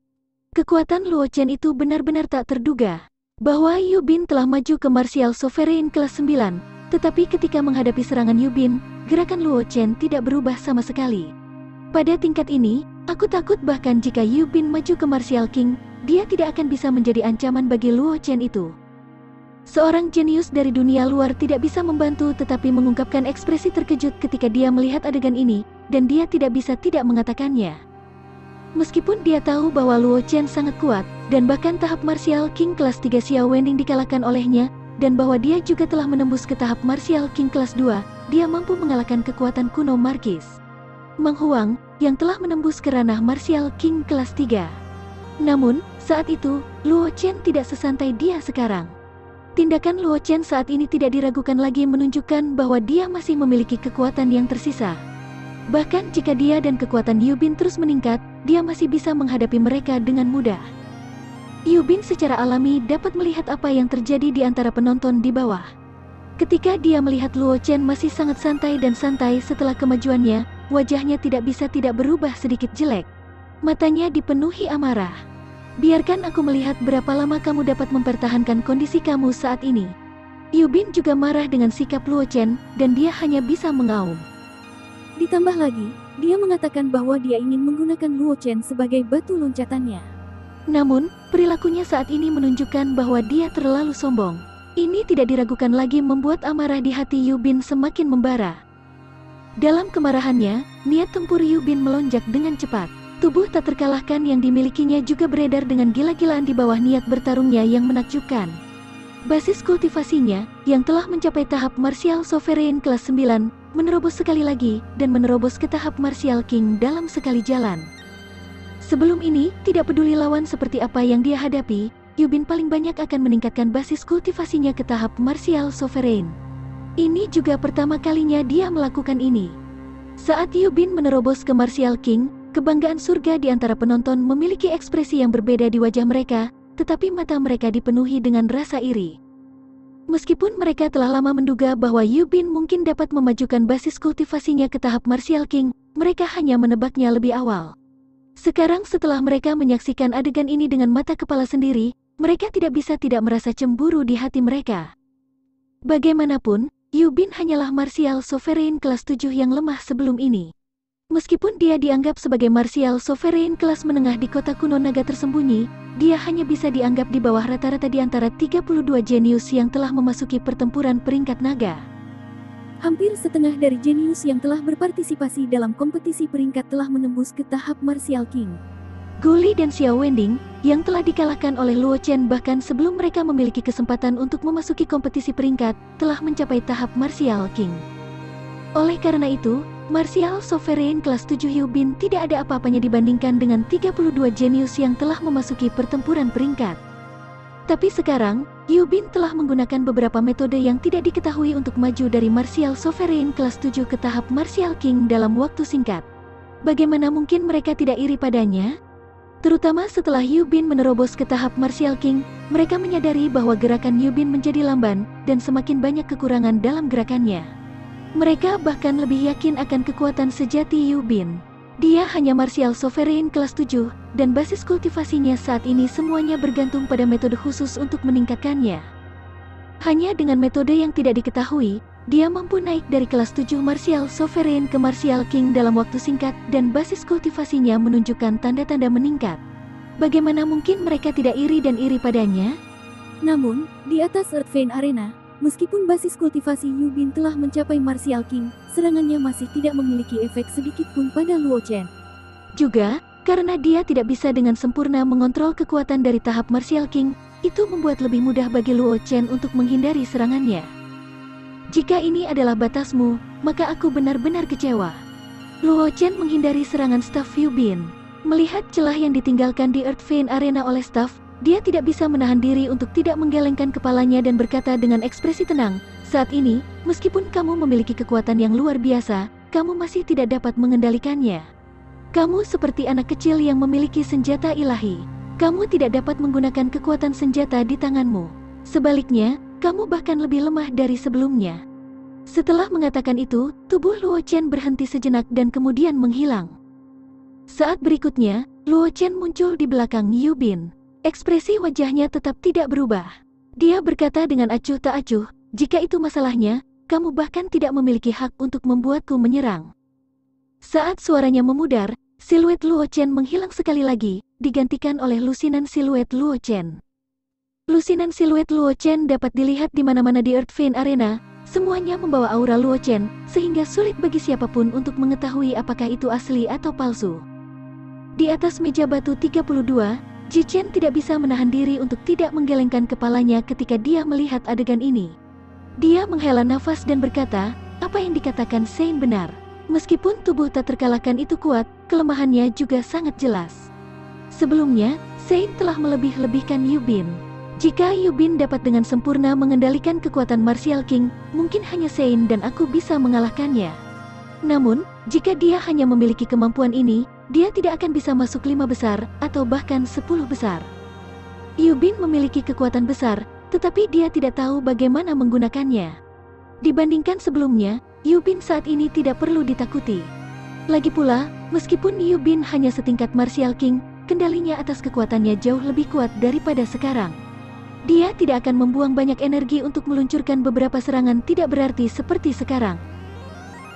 Kekuatan Luo Chen itu benar-benar tak terduga. Bahwa Yubin telah maju ke Martial Sovereign kelas 9, tetapi ketika menghadapi serangan Yubin, gerakan Luo Chen tidak berubah sama sekali. Pada tingkat ini, aku takut bahkan jika Yubin maju ke Martial King, dia tidak akan bisa menjadi ancaman bagi Luo Chen itu. Seorang jenius dari dunia luar tidak bisa membantu tetapi mengungkapkan ekspresi terkejut ketika dia melihat adegan ini, dan dia tidak bisa tidak mengatakannya. Meskipun dia tahu bahwa Luo Chen sangat kuat, dan bahkan tahap Martial King kelas 3 Xiao Wending dikalahkan olehnya, dan bahwa dia juga telah menembus ke tahap Martial King kelas 2, dia mampu mengalahkan kekuatan kuno Marquis Meng Huang, yang telah menembus ke ranah Martial King kelas 3. Namun, saat itu, Luo Chen tidak sesantai dia sekarang. Tindakan Luo Chen saat ini tidak diragukan lagi menunjukkan bahwa dia masih memiliki kekuatan yang tersisa. Bahkan jika dia dan kekuatan Yubin terus meningkat, dia masih bisa menghadapi mereka dengan mudah. Yubin secara alami dapat melihat apa yang terjadi di antara penonton di bawah. Ketika dia melihat Luo Chen masih sangat santai dan santai setelah kemajuannya, wajahnya tidak bisa tidak berubah sedikit jelek. Matanya dipenuhi amarah. Biarkan aku melihat berapa lama kamu dapat mempertahankan kondisi kamu saat ini. Yubin juga marah dengan sikap Luo Chen, dan dia hanya bisa mengaum. Ditambah lagi, dia mengatakan bahwa dia ingin menggunakan Luo Chen sebagai batu loncatannya. Namun, perilakunya saat ini menunjukkan bahwa dia terlalu sombong. Ini tidak diragukan lagi membuat amarah di hati Yubin semakin membara. Dalam kemarahannya, niat tempur Yubin melonjak dengan cepat. Tubuh tak terkalahkan yang dimilikinya juga beredar dengan gila-gilaan di bawah niat bertarungnya yang menakjubkan. Basis kultivasinya, yang telah mencapai tahap Martial Sovereign kelas 9, menerobos sekali lagi, dan menerobos ke tahap Martial King dalam sekali jalan. Sebelum ini, tidak peduli lawan seperti apa yang dia hadapi, Yubin paling banyak akan meningkatkan basis kultivasinya ke tahap Martial Sovereign. Ini juga pertama kalinya dia melakukan ini. Saat Yubin menerobos ke Martial King, kebanggaan surga di antara penonton memiliki ekspresi yang berbeda di wajah mereka, tetapi mata mereka dipenuhi dengan rasa iri. Meskipun mereka telah lama menduga bahwa Yubin mungkin dapat memajukan basis kultivasinya ke tahap Martial King, mereka hanya menebaknya lebih awal. Sekarang setelah mereka menyaksikan adegan ini dengan mata kepala sendiri, mereka tidak bisa tidak merasa cemburu di hati mereka. Bagaimanapun, Yubin hanyalah Martial Sovereign kelas 7 yang lemah sebelum ini. Meskipun dia dianggap sebagai Martial Sovereign kelas menengah di kota kuno naga tersembunyi, dia hanya bisa dianggap di bawah rata-rata di antara 32 jenius yang telah memasuki pertempuran peringkat naga. Hampir setengah dari jenius yang telah berpartisipasi dalam kompetisi peringkat telah menembus ke tahap Martial King. Guli dan Xiao Wending, yang telah dikalahkan oleh Luo Chen bahkan sebelum mereka memiliki kesempatan untuk memasuki kompetisi peringkat, telah mencapai tahap Martial King. Oleh karena itu, Martial Sovereign kelas 7 Yubin tidak ada apa-apanya dibandingkan dengan 32 jenius yang telah memasuki pertempuran peringkat. Tapi sekarang, Yubin telah menggunakan beberapa metode yang tidak diketahui untuk maju dari Martial Sovereign kelas 7 ke tahap Martial King dalam waktu singkat. Bagaimana mungkin mereka tidak iri padanya? Terutama setelah Yubin menerobos ke tahap Martial King, mereka menyadari bahwa gerakan Yubin menjadi lamban, dan semakin banyak kekurangan dalam gerakannya. Mereka bahkan lebih yakin akan kekuatan sejati Yubin. Dia hanya martial sovereign kelas 7, dan basis kultivasinya saat ini semuanya bergantung pada metode khusus untuk meningkatkannya. Hanya dengan metode yang tidak diketahui, dia mampu naik dari kelas 7 martial sovereign ke martial king dalam waktu singkat dan basis kultivasinya menunjukkan tanda-tanda meningkat. Bagaimana mungkin mereka tidak iri dan iri padanya? Namun, di atas Earthvein Arena, meskipun basis kultivasi Yubin telah mencapai martial king, serangannya masih tidak memiliki efek sedikit pun pada Luo Chen. Juga, karena dia tidak bisa dengan sempurna mengontrol kekuatan dari tahap martial king, itu membuat lebih mudah bagi Luo Chen untuk menghindari serangannya. Jika ini adalah batasmu, maka aku benar-benar kecewa. Luo Chen menghindari serangan staf Yubin. Melihat celah yang ditinggalkan di Earthvein Arena oleh staf, dia tidak bisa menahan diri untuk tidak menggelengkan kepalanya dan berkata dengan ekspresi tenang, "Saat ini, meskipun kamu memiliki kekuatan yang luar biasa, kamu masih tidak dapat mengendalikannya. Kamu seperti anak kecil yang memiliki senjata ilahi. Kamu tidak dapat menggunakan kekuatan senjata di tanganmu. Sebaliknya, kamu bahkan lebih lemah dari sebelumnya." Setelah mengatakan itu, tubuh Luo Chen berhenti sejenak dan kemudian menghilang. Saat berikutnya, Luo Chen muncul di belakang Yubin. Ekspresi wajahnya tetap tidak berubah. Dia berkata dengan acuh tak acuh, "Jika itu masalahnya, kamu bahkan tidak memiliki hak untuk membuatku menyerang." Saat suaranya memudar, siluet Luo Chen menghilang sekali lagi, digantikan oleh lusinan siluet Luo Chen. Lusinan siluet Luo Chen dapat dilihat di mana-mana di Earthvein Arena, semuanya membawa aura Luo Chen, sehingga sulit bagi siapapun untuk mengetahui apakah itu asli atau palsu. Di atas meja batu 32, Ji Chen tidak bisa menahan diri untuk tidak menggelengkan kepalanya ketika dia melihat adegan ini. Dia menghela nafas dan berkata, "Apa yang dikatakan Sein benar. Meskipun tubuh tak terkalahkan itu kuat, kelemahannya juga sangat jelas." Sebelumnya, Sein telah melebih-lebihkan Yubin. Jika Yubin dapat dengan sempurna mengendalikan kekuatan Martial King, mungkin hanya Sein dan aku bisa mengalahkannya. Namun, jika dia hanya memiliki kemampuan ini, dia tidak akan bisa masuk 5 besar, atau bahkan 10 besar. Yubin memiliki kekuatan besar, tetapi dia tidak tahu bagaimana menggunakannya. Dibandingkan sebelumnya, Yubin saat ini tidak perlu ditakuti. Lagi pula, meskipun Yubin hanya setingkat Martial King, kendalinya atas kekuatannya jauh lebih kuat daripada sekarang. Dia tidak akan membuang banyak energi untuk meluncurkan beberapa serangan tidak berarti seperti sekarang.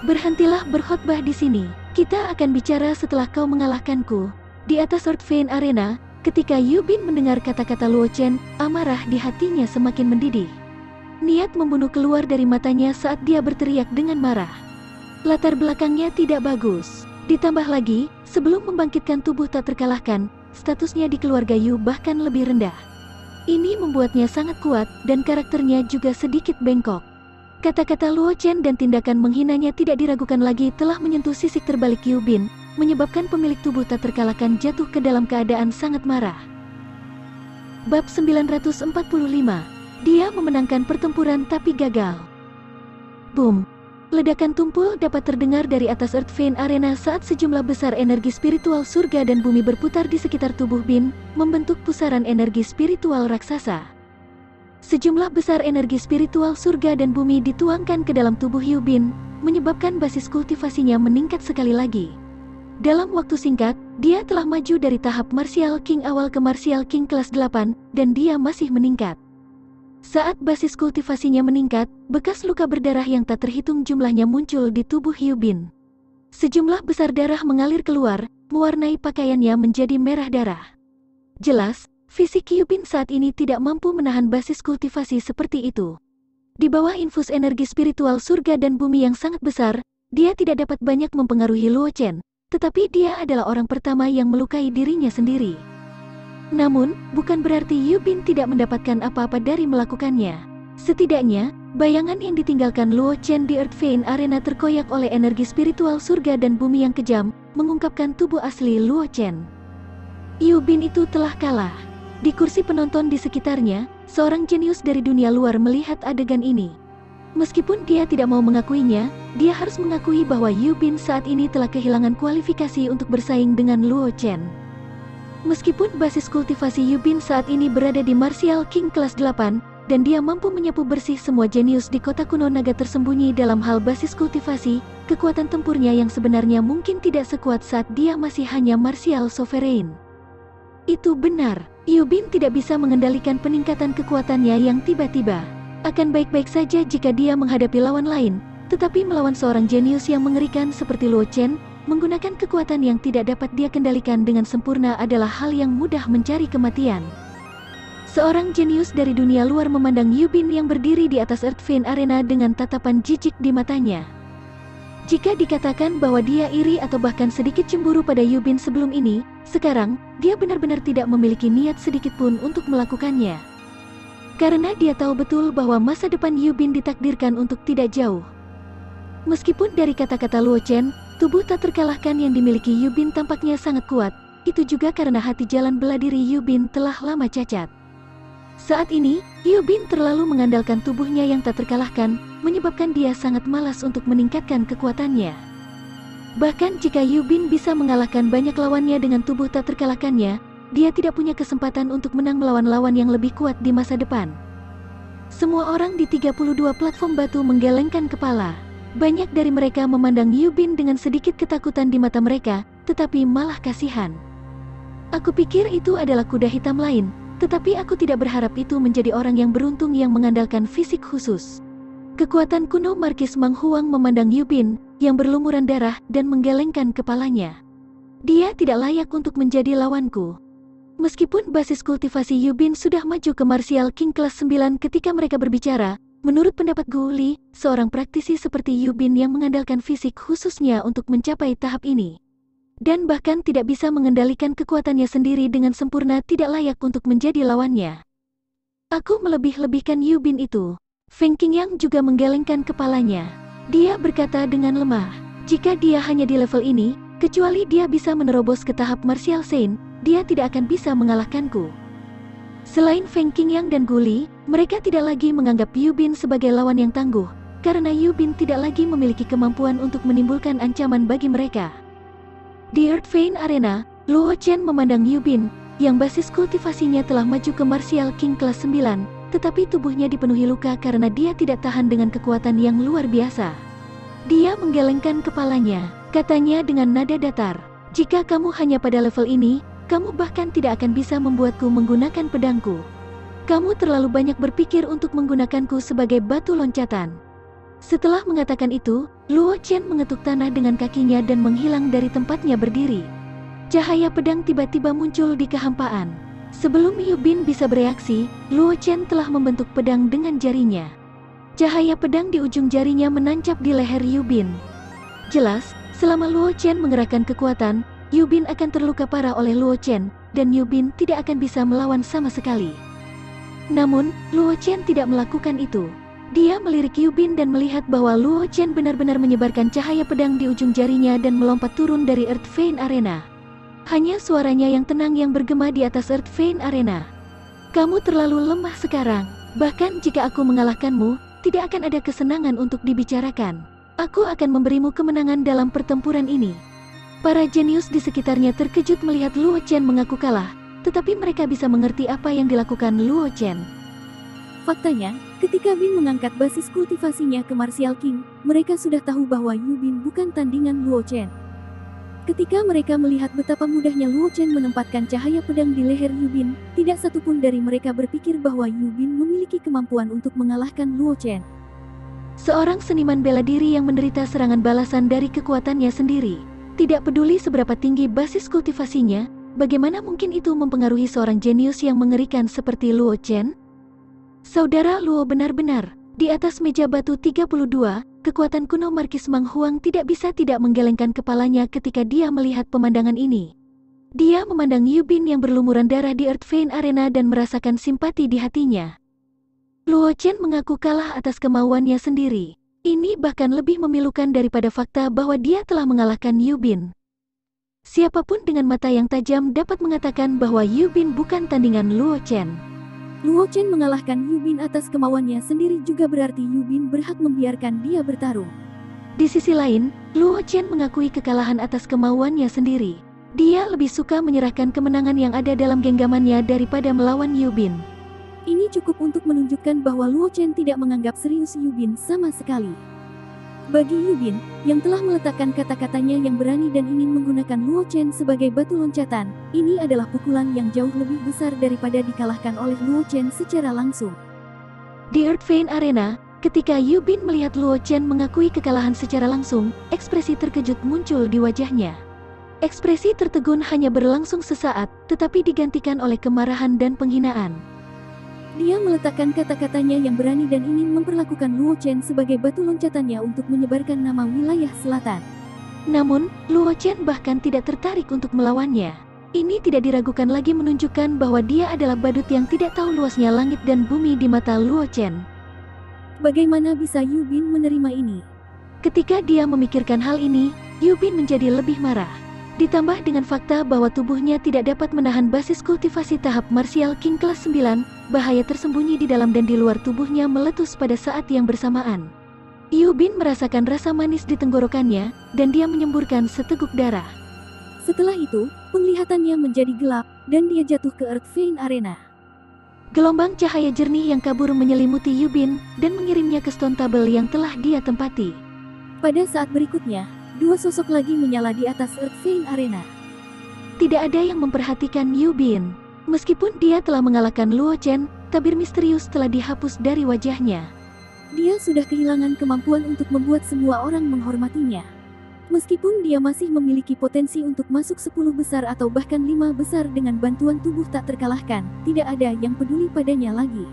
"Berhentilah berkhotbah di sini. Kita akan bicara setelah kau mengalahkanku." Di atas Earthvein Arena, ketika Yubin mendengar kata-kata Luo Chen, amarah di hatinya semakin mendidih. Niat membunuh keluar dari matanya saat dia berteriak dengan marah. Latar belakangnya tidak bagus. Ditambah lagi, sebelum membangkitkan tubuh tak terkalahkan, statusnya di keluarga Yu bahkan lebih rendah. Ini membuatnya sangat kuat, dan karakternya juga sedikit bengkok. Kata-kata Luo Chen dan tindakan menghinanya tidak diragukan lagi telah menyentuh sisik terbalik Yubin, menyebabkan pemilik tubuh tak terkalahkan jatuh ke dalam keadaan sangat marah. Bab 945. Dia memenangkan pertempuran tapi gagal. Boom. Ledakan tumpul dapat terdengar dari atas Earthvein Arena saat sejumlah besar energi spiritual surga dan bumi berputar di sekitar tubuh Bin, membentuk pusaran energi spiritual raksasa. Sejumlah besar energi spiritual surga dan bumi dituangkan ke dalam tubuh Yubin, menyebabkan basis kultivasinya meningkat sekali lagi. Dalam waktu singkat, dia telah maju dari tahap Martial King awal ke Martial King kelas 8, dan dia masih meningkat. Saat basis kultivasinya meningkat, bekas luka berdarah yang tak terhitung jumlahnya muncul di tubuh Yubin. Sejumlah besar darah mengalir keluar, mewarnai pakaiannya menjadi merah darah. Jelas, fisik Yubin saat ini tidak mampu menahan basis kultivasi seperti itu. Di bawah infus energi spiritual surga dan bumi yang sangat besar, dia tidak dapat banyak mempengaruhi Luo Chen, tetapi dia adalah orang pertama yang melukai dirinya sendiri. Namun, bukan berarti Yubin tidak mendapatkan apa-apa dari melakukannya. Setidaknya, bayangan yang ditinggalkan Luo Chen di Earthvein Arena terkoyak oleh energi spiritual surga dan bumi yang kejam, mengungkapkan tubuh asli Luo Chen. Yubin itu telah kalah. Di kursi penonton di sekitarnya, seorang jenius dari dunia luar melihat adegan ini. Meskipun dia tidak mau mengakuinya, dia harus mengakui bahwa Yubin saat ini telah kehilangan kualifikasi untuk bersaing dengan Luo Chen. Meskipun basis kultivasi Yubin saat ini berada di Martial King kelas 8, dan dia mampu menyapu bersih semua jenius di kota kuno naga tersembunyi dalam hal basis kultivasi. Kekuatan tempurnya yang sebenarnya mungkin tidak sekuat saat dia masih hanya martial sovereign. Itu benar, Yubin tidak bisa mengendalikan peningkatan kekuatannya yang tiba-tiba. Akan baik-baik saja jika dia menghadapi lawan lain, tetapi melawan seorang jenius yang mengerikan seperti Luo Chen, menggunakan kekuatan yang tidak dapat dia kendalikan dengan sempurna adalah hal yang mudah mencari kematian. Seorang jenius dari dunia luar memandang Yubin yang berdiri di atas Earth Vein Arena dengan tatapan jijik di matanya. Jika dikatakan bahwa dia iri atau bahkan sedikit cemburu pada Yubin sebelum ini, sekarang, dia benar-benar tidak memiliki niat sedikit pun untuk melakukannya. Karena dia tahu betul bahwa masa depan Yubin ditakdirkan untuk tidak jauh. Meskipun dari kata-kata Luo Chen, tubuh tak terkalahkan yang dimiliki Yubin tampaknya sangat kuat, itu juga karena hati jalan bela diri Yubin telah lama cacat. Saat ini, Yubin terlalu mengandalkan tubuhnya yang tak terkalahkan, menyebabkan dia sangat malas untuk meningkatkan kekuatannya. Bahkan jika Yubin bisa mengalahkan banyak lawannya dengan tubuh tak terkalahkannya, dia tidak punya kesempatan untuk menang melawan lawan yang lebih kuat di masa depan. Semua orang di 32 platform batu menggelengkan kepala. Banyak dari mereka memandang Yubin dengan sedikit ketakutan di mata mereka, tetapi malah kasihan. Aku pikir itu adalah kuda hitam lain, tetapi aku tidak berharap itu menjadi orang yang beruntung yang mengandalkan fisik khusus. Kekuatan kuno Markis Mang Huang memandang Yubin, yang berlumuran darah, dan menggelengkan kepalanya. Dia tidak layak untuk menjadi lawanku. Meskipun basis kultivasi Yubin sudah maju ke Martial King kelas 9 ketika mereka berbicara, menurut pendapat Gu Li, seorang praktisi seperti Yubin yang mengandalkan fisik khususnya untuk mencapai tahap ini, dan bahkan tidak bisa mengendalikan kekuatannya sendiri dengan sempurna, tidak layak untuk menjadi lawannya. Aku melebih-lebihkan Yubin itu. Feng Qingyang juga menggelengkan kepalanya. Dia berkata dengan lemah, jika dia hanya di level ini, kecuali dia bisa menerobos ke tahap Martial Saint, dia tidak akan bisa mengalahkanku. Selain Feng Qingyang dan Gu Li, mereka tidak lagi menganggap Yubin sebagai lawan yang tangguh, karena Yubin tidak lagi memiliki kemampuan untuk menimbulkan ancaman bagi mereka. Di Earth Vein Arena, Luo Chen memandang Yubin, yang basis kultivasinya telah maju ke Martial King kelas 9, tetapi tubuhnya dipenuhi luka karena dia tidak tahan dengan kekuatan yang luar biasa. Dia menggelengkan kepalanya, katanya dengan nada datar, jika kamu hanya pada level ini, kamu bahkan tidak akan bisa membuatku menggunakan pedangku. Kamu terlalu banyak berpikir untuk menggunakanku sebagai batu loncatan. Setelah mengatakan itu, Luo Chen mengetuk tanah dengan kakinya dan menghilang dari tempatnya berdiri. Cahaya pedang tiba-tiba muncul di kehampaan. Sebelum Yubin bisa bereaksi, Luo Chen telah membentuk pedang dengan jarinya. Cahaya pedang di ujung jarinya menancap di leher Yubin. Jelas, selama Luo Chen mengerahkan kekuatan, Yubin akan terluka parah oleh Luo Chen, dan Yubin tidak akan bisa melawan sama sekali. Namun, Luo Chen tidak melakukan itu. Dia melirik Yubin dan melihat bahwa Luo Chen benar-benar menyebarkan cahaya pedang di ujung jarinya dan melompat turun dari Earth Vein Arena. Hanya suaranya yang tenang yang bergema di atas Earth Vein Arena. Kamu terlalu lemah sekarang. Bahkan jika aku mengalahkanmu, tidak akan ada kesenangan untuk dibicarakan. Aku akan memberimu kemenangan dalam pertempuran ini. Para jenius di sekitarnya terkejut melihat Luo Chen mengaku kalah, tetapi mereka bisa mengerti apa yang dilakukan Luo Chen. Faktanya, ketika Bin mengangkat basis kultivasinya ke Martial King, mereka sudah tahu bahwa Yubin bukan tandingan Luo Chen. Ketika mereka melihat betapa mudahnya Luo Chen menempatkan cahaya pedang di leher Yubin, tidak satupun dari mereka berpikir bahwa Yubin memiliki kemampuan untuk mengalahkan Luo Chen. Seorang seniman bela diri yang menderita serangan balasan dari kekuatannya sendiri. Tidak peduli seberapa tinggi basis kultivasinya, bagaimana mungkin itu mempengaruhi seorang jenius yang mengerikan seperti Luo Chen? Saudara Luo benar-benar, di atas meja batu 32, kekuatan kuno Markis Mang Huang tidak bisa tidak menggelengkan kepalanya ketika dia melihat pemandangan ini. Dia memandang Yubin yang berlumuran darah di Earth Vein Arena dan merasakan simpati di hatinya. Luo Chen mengaku kalah atas kemauannya sendiri. Ini bahkan lebih memilukan daripada fakta bahwa dia telah mengalahkan Yubin. Siapapun dengan mata yang tajam dapat mengatakan bahwa Yubin bukan tandingan Luo Chen. Luo Chen mengalahkan Yubin atas kemauannya sendiri juga berarti Yubin berhak membiarkan dia bertarung. Di sisi lain, Luo Chen mengakui kekalahan atas kemauannya sendiri. Dia lebih suka menyerahkan kemenangan yang ada dalam genggamannya daripada melawan Yubin. Ini Ini cukup untuk menunjukkan bahwa Luo Chen tidak menganggap serius Yubin sama sekali. Bagi Yubin, yang telah meletakkan kata-katanya yang berani dan ingin menggunakan Luo Chen sebagai batu loncatan, ini adalah pukulan yang jauh lebih besar daripada dikalahkan oleh Luo Chen secara langsung. Di Earth Vein Arena, ketika Yubin melihat Luo Chen mengakui kekalahan secara langsung, ekspresi terkejut muncul di wajahnya. Ekspresi tertegun hanya berlangsung sesaat, tetapi digantikan oleh kemarahan dan penghinaan. Dia meletakkan kata-katanya yang berani dan ingin memperlakukan Luo Chen sebagai batu loncatannya untuk menyebarkan nama wilayah selatan. Namun, Luo Chen bahkan tidak tertarik untuk melawannya. Ini tidak diragukan lagi menunjukkan bahwa dia adalah badut yang tidak tahu luasnya langit dan bumi di mata Luo Chen. Bagaimana bisa Yubin menerima ini? Ketika dia memikirkan hal ini, Yubin menjadi lebih marah. Ditambah dengan fakta bahwa tubuhnya tidak dapat menahan basis kultivasi tahap Martial King kelas 9, bahaya tersembunyi di dalam dan di luar tubuhnya meletus pada saat yang bersamaan. Yubin merasakan rasa manis di tenggorokannya, dan dia menyemburkan seteguk darah. Setelah itu, penglihatannya menjadi gelap, dan dia jatuh ke Earth Vein Arena. Gelombang cahaya jernih yang kabur menyelimuti Yubin, dan mengirimnya ke Stone Table yang telah dia tempati. Pada saat berikutnya, dua sosok lagi menyala di atas Earth Vein Arena. Tidak ada yang memperhatikan Yubin. Meskipun dia telah mengalahkan Luo Chen, tabir misterius telah dihapus dari wajahnya. Dia sudah kehilangan kemampuan untuk membuat semua orang menghormatinya. Meskipun dia masih memiliki potensi untuk masuk 10 besar atau bahkan 5 besar dengan bantuan tubuh tak terkalahkan, tidak ada yang peduli padanya lagi.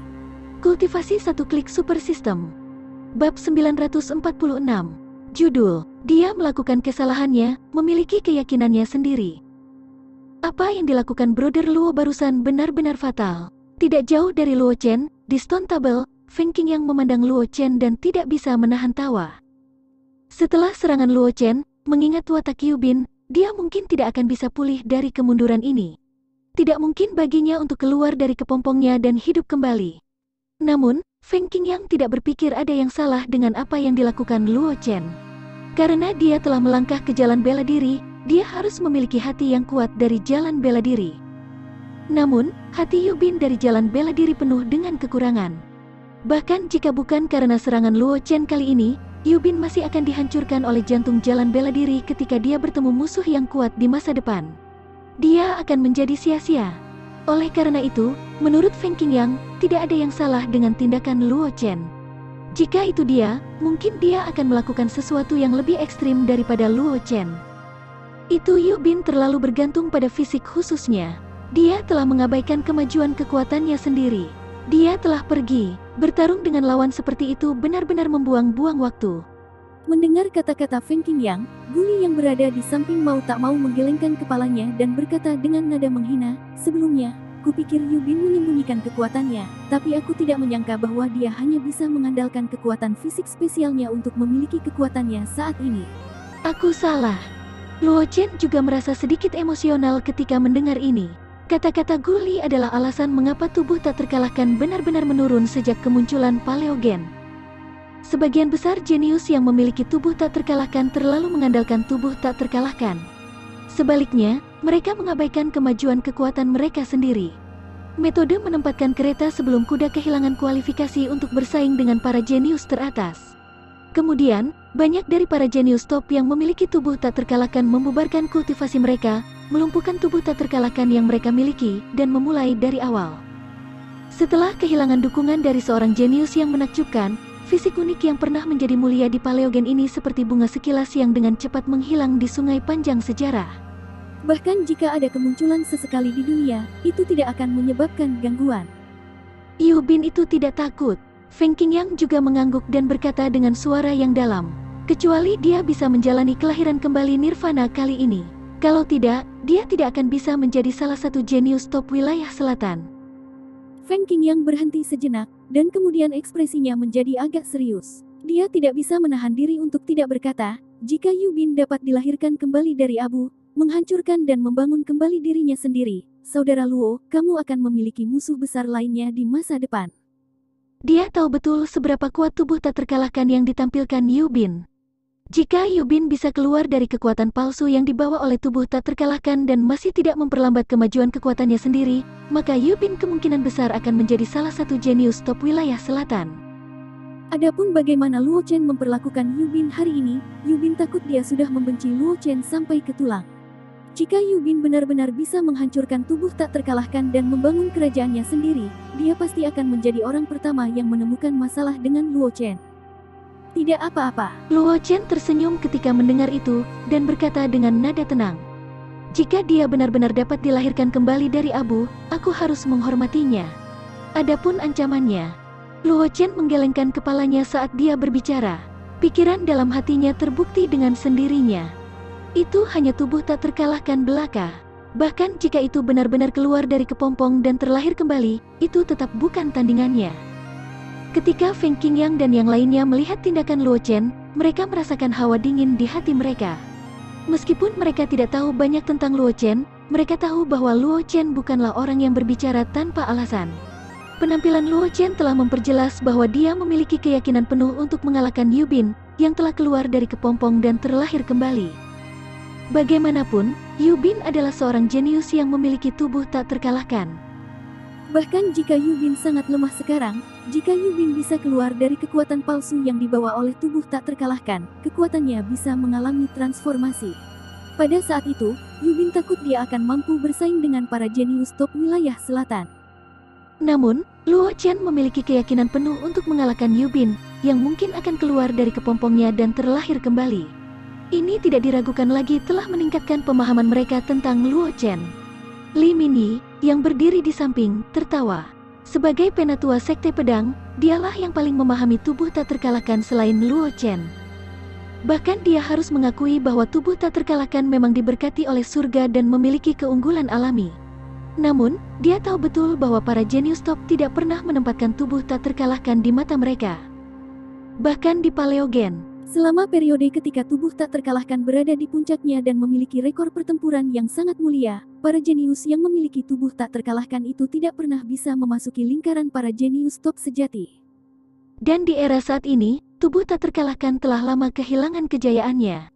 Kultivasi satu klik super system. Bab 946. Judul, dia melakukan kesalahannya, memiliki keyakinannya sendiri. Apa yang dilakukan Brother Luo barusan benar-benar fatal. Tidak jauh dari Luo Chen, di Stone Table, Feng Qingyang memandang Luo Chen dan tidak bisa menahan tawa. Setelah serangan Luo Chen, mengingat watak Yubin, dia mungkin tidak akan bisa pulih dari kemunduran ini. Tidak mungkin baginya untuk keluar dari kepompongnya dan hidup kembali. Namun, Feng Qingyang tidak berpikir ada yang salah dengan apa yang dilakukan Luo Chen. Karena dia telah melangkah ke jalan bela diri, dia harus memiliki hati yang kuat dari jalan bela diri. Namun, hati Yubin dari jalan bela diri penuh dengan kekurangan. Bahkan jika bukan karena serangan Luo Chen kali ini, Yubin masih akan dihancurkan oleh jantung jalan bela diri ketika dia bertemu musuh yang kuat di masa depan. Dia akan menjadi sia-sia. Oleh karena itu, menurut Feng Qingyang, tidak ada yang salah dengan tindakan Luo Chen. Jika itu dia, mungkin dia akan melakukan sesuatu yang lebih ekstrim daripada Luo Chen. Itu Yubin terlalu bergantung pada fisik khususnya. Dia telah mengabaikan kemajuan kekuatannya sendiri. Dia telah pergi, bertarung dengan lawan seperti itu benar-benar membuang-buang waktu. Mendengar kata-kata Feng Qingyang, Guli yang berada di samping mau tak mau menggelengkan kepalanya dan berkata dengan nada menghina, "Sebelumnya, kupikir Yubin menyembunyikan kekuatannya, tapi aku tidak menyangka bahwa dia hanya bisa mengandalkan kekuatan fisik spesialnya untuk memiliki kekuatannya saat ini." Aku salah. Luo Chen juga merasa sedikit emosional ketika mendengar ini. Kata-kata Guli adalah alasan mengapa tubuh tak terkalahkan benar-benar menurun sejak kemunculan Paleogen. Sebagian besar jenius yang memiliki tubuh tak terkalahkan terlalu mengandalkan tubuh tak terkalahkan. Sebaliknya, mereka mengabaikan kemajuan kekuatan mereka sendiri. Metode menempatkan kereta sebelum kuda kehilangan kualifikasi untuk bersaing dengan para jenius teratas. Kemudian, banyak dari para jenius top yang memiliki tubuh tak terkalahkan membubarkan kultivasi mereka, melumpuhkan tubuh tak terkalahkan yang mereka miliki, dan memulai dari awal. Setelah kehilangan dukungan dari seorang jenius yang menakjubkan, fisik unik yang pernah menjadi mulia di Paleogen ini seperti bunga sekilas yang dengan cepat menghilang di sungai panjang sejarah. Bahkan jika ada kemunculan sesekali di dunia, itu tidak akan menyebabkan gangguan. Yubin itu tidak takut. Feng Qingyang juga mengangguk dan berkata dengan suara yang dalam, "Kecuali dia bisa menjalani kelahiran kembali Nirvana kali ini. Kalau tidak, dia tidak akan bisa menjadi salah satu jenius top wilayah selatan." Feng Qingyang berhenti sejenak, dan kemudian ekspresinya menjadi agak serius. Dia tidak bisa menahan diri untuk tidak berkata, jika Yubin dapat dilahirkan kembali dari abu, menghancurkan dan membangun kembali dirinya sendiri, Saudara Luo, kamu akan memiliki musuh besar lainnya di masa depan. Dia tahu betul seberapa kuat tubuh tak terkalahkan yang ditampilkan Yubin. Jika Yubin bisa keluar dari kekuatan palsu yang dibawa oleh tubuh tak terkalahkan dan masih tidak memperlambat kemajuan kekuatannya sendiri, maka Yubin kemungkinan besar akan menjadi salah satu jenius top wilayah selatan. Adapun bagaimana Luo Chen memperlakukan Yubin hari ini, Yubin takut dia sudah membenci Luo Chen sampai ke tulang. Jika Yubin benar-benar bisa menghancurkan tubuh tak terkalahkan dan membangun kerajaannya sendiri, dia pasti akan menjadi orang pertama yang menemukan masalah dengan Luo Chen. Tidak apa-apa. Luo Chen tersenyum ketika mendengar itu, dan berkata dengan nada tenang. Jika dia benar-benar dapat dilahirkan kembali dari abu, aku harus menghormatinya. Adapun ancamannya, Luo Chen menggelengkan kepalanya saat dia berbicara. Pikiran dalam hatinya terbukti dengan sendirinya. Itu hanya tubuh tak terkalahkan belaka. Bahkan jika itu benar-benar keluar dari kepompong dan terlahir kembali, itu tetap bukan tandingannya. Ketika Feng Qingyang dan yang lainnya melihat tindakan Luo Chen, mereka merasakan hawa dingin di hati mereka. Meskipun mereka tidak tahu banyak tentang Luo Chen, mereka tahu bahwa Luo Chen bukanlah orang yang berbicara tanpa alasan. Penampilan Luo Chen telah memperjelas bahwa dia memiliki keyakinan penuh untuk mengalahkan Yubin, yang telah keluar dari kepompong dan terlahir kembali. Bagaimanapun, Yubin adalah seorang jenius yang memiliki tubuh tak terkalahkan. Bahkan jika Yubin sangat lemah sekarang, jika Yubin bisa keluar dari kekuatan palsu yang dibawa oleh tubuh tak terkalahkan, kekuatannya bisa mengalami transformasi. Pada saat itu, Yubin takut dia akan mampu bersaing dengan para jenius top wilayah selatan. Namun, Luo Chen memiliki keyakinan penuh untuk mengalahkan Yubin, yang mungkin akan keluar dari kepompongnya dan terlahir kembali. Ini tidak diragukan lagi telah meningkatkan pemahaman mereka tentang Luo Chen. Li Minyi, yang berdiri di samping, tertawa. Sebagai penatua sekte pedang, dialah yang paling memahami tubuh tak terkalahkan selain Luo Chen. Bahkan dia harus mengakui bahwa tubuh tak terkalahkan memang diberkati oleh surga dan memiliki keunggulan alami. Namun, dia tahu betul bahwa para jenius top tidak pernah menempatkan tubuh tak terkalahkan di mata mereka. Bahkan di Paleogen, selama periode ketika tubuh tak terkalahkan berada di puncaknya dan memiliki rekor pertempuran yang sangat mulia, para jenius yang memiliki tubuh tak terkalahkan itu tidak pernah bisa memasuki lingkaran para jenius top sejati. Dan di era saat ini, tubuh tak terkalahkan telah lama kehilangan kejayaannya.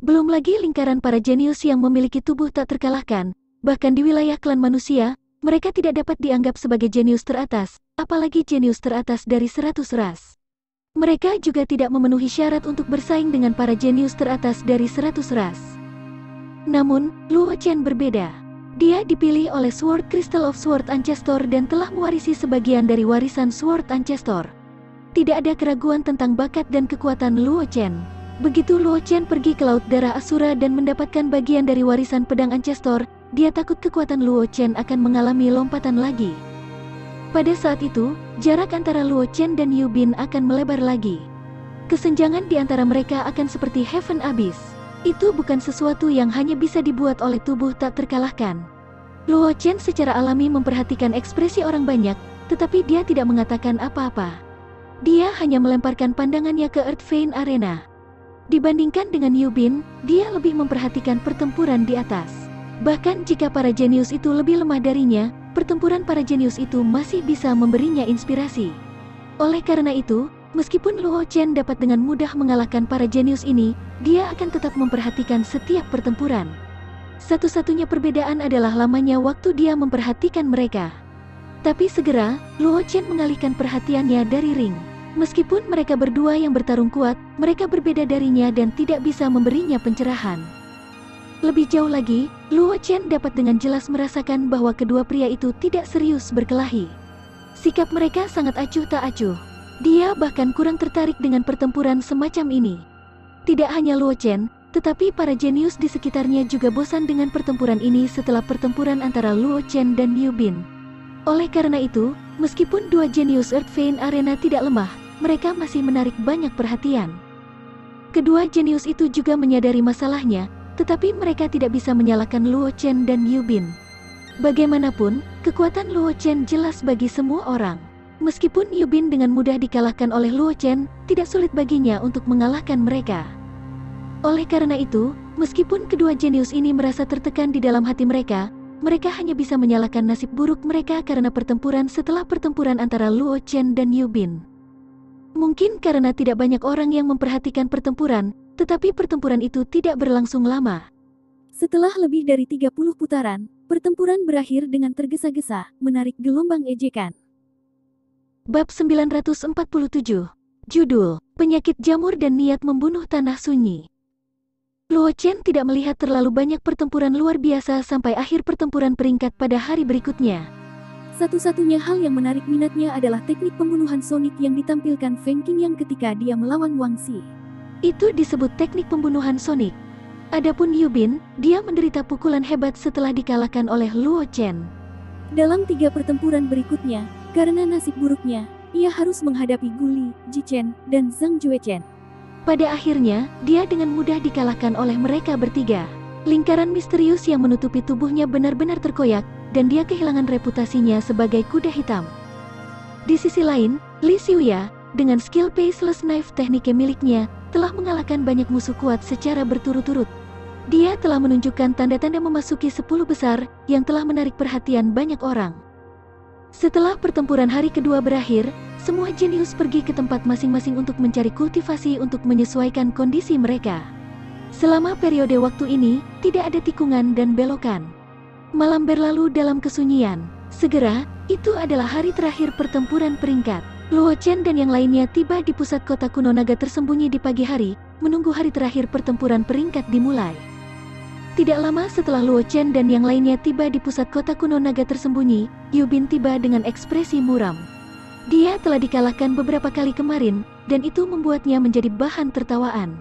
Belum lagi lingkaran para jenius yang memiliki tubuh tak terkalahkan, bahkan di wilayah klan manusia, mereka tidak dapat dianggap sebagai jenius teratas, apalagi jenius teratas dari 100 ras. Mereka juga tidak memenuhi syarat untuk bersaing dengan para jenius teratas dari 100 ras. Namun, Luo Chen berbeda. Dia dipilih oleh Sword Crystal of Sword Ancestor dan telah mewarisi sebagian dari warisan Sword Ancestor. Tidak ada keraguan tentang bakat dan kekuatan Luo Chen. Begitu Luo Chen pergi ke Laut Darah Asura dan mendapatkan bagian dari warisan pedang Ancestor, dia takut kekuatan Luo Chen akan mengalami lompatan lagi. Pada saat itu, jarak antara Luo Chen dan Yubin akan melebar lagi. Kesenjangan di antara mereka akan seperti Heaven Abyss. Itu bukan sesuatu yang hanya bisa dibuat oleh tubuh tak terkalahkan. Luo Chen secara alami memperhatikan ekspresi orang banyak, tetapi dia tidak mengatakan apa-apa. Dia hanya melemparkan pandangannya ke Earth Vein Arena. Dibandingkan dengan Yubin, dia lebih memperhatikan pertempuran di atas. Bahkan jika para jenius itu lebih lemah darinya, pertempuran para jenius itu masih bisa memberinya inspirasi. Oleh karena itu, meskipun Luo Chen dapat dengan mudah mengalahkan para jenius ini, dia akan tetap memperhatikan setiap pertempuran. Satu-satunya perbedaan adalah lamanya waktu dia memperhatikan mereka. Tapi segera, Luo Chen mengalihkan perhatiannya dari ring. Meskipun mereka berdua yang bertarung kuat, mereka berbeda darinya dan tidak bisa memberinya pencerahan. Lebih jauh lagi, Luo Chen dapat dengan jelas merasakan bahwa kedua pria itu tidak serius berkelahi. Sikap mereka sangat acuh tak acuh. Dia bahkan kurang tertarik dengan pertempuran semacam ini. Tidak hanya Luo Chen, tetapi para jenius di sekitarnya juga bosan dengan pertempuran ini setelah pertempuran antara Luo Chen dan Yubin. Oleh karena itu, meskipun dua jenius Earth Vein Arena tidak lemah, mereka masih menarik banyak perhatian. Kedua jenius itu juga menyadari masalahnya, tetapi mereka tidak bisa menyalahkan Luo Chen dan Yubin. Bagaimanapun, kekuatan Luo Chen jelas bagi semua orang. Meskipun Yubin dengan mudah dikalahkan oleh Luo Chen, tidak sulit baginya untuk mengalahkan mereka. Oleh karena itu, meskipun kedua jenius ini merasa tertekan di dalam hati mereka, mereka hanya bisa menyalahkan nasib buruk mereka karena pertempuran setelah pertempuran antara Luo Chen dan Yubin. Mungkin karena tidak banyak orang yang memperhatikan pertempuran, tetapi pertempuran itu tidak berlangsung lama. Setelah lebih dari 30 putaran, pertempuran berakhir dengan tergesa-gesa, menarik gelombang ejekan. Bab 947. Judul, Penyakit Jamur dan Niat Membunuh Tanah Sunyi. Luo Chen tidak melihat terlalu banyak pertempuran luar biasa sampai akhir pertempuran peringkat pada hari berikutnya. Satu-satunya hal yang menarik minatnya adalah teknik pembunuhan sonik yang ditampilkan Feng Qingyang ketika dia melawan Wang Xi. Itu disebut teknik pembunuhan sonik. Adapun Yu Bin, dia menderita pukulan hebat setelah dikalahkan oleh Luo Chen. Dalam 3 pertempuran berikutnya, karena nasib buruknya, ia harus menghadapi Gu Li, Ji Chen, dan Zhang Juechen. Pada akhirnya, dia dengan mudah dikalahkan oleh mereka bertiga. Lingkaran misterius yang menutupi tubuhnya benar-benar terkoyak, dan dia kehilangan reputasinya sebagai kuda hitam. Di sisi lain, Li Xiuya, dengan skill Paceless Knife tekniknya miliknya, telah mengalahkan banyak musuh kuat secara berturut-turut. Dia telah menunjukkan tanda-tanda memasuki 10 besar, yang telah menarik perhatian banyak orang. Setelah pertempuran hari kedua berakhir, semua jenius pergi ke tempat masing-masing untuk mencari kultivasi untuk menyesuaikan kondisi mereka. Selama periode waktu ini, tidak ada tikungan dan belokan. Malam berlalu dalam kesunyian. Segera, itu adalah hari terakhir pertempuran peringkat. Luo Chen dan yang lainnya tiba di pusat kota kuno naga tersembunyi di pagi hari, menunggu hari terakhir pertempuran peringkat dimulai. Tidak lama setelah Luo Chen dan yang lainnya tiba di pusat kota kuno naga tersembunyi, Yu Bin tiba dengan ekspresi muram. Dia telah dikalahkan beberapa kali kemarin, dan itu membuatnya menjadi bahan tertawaan.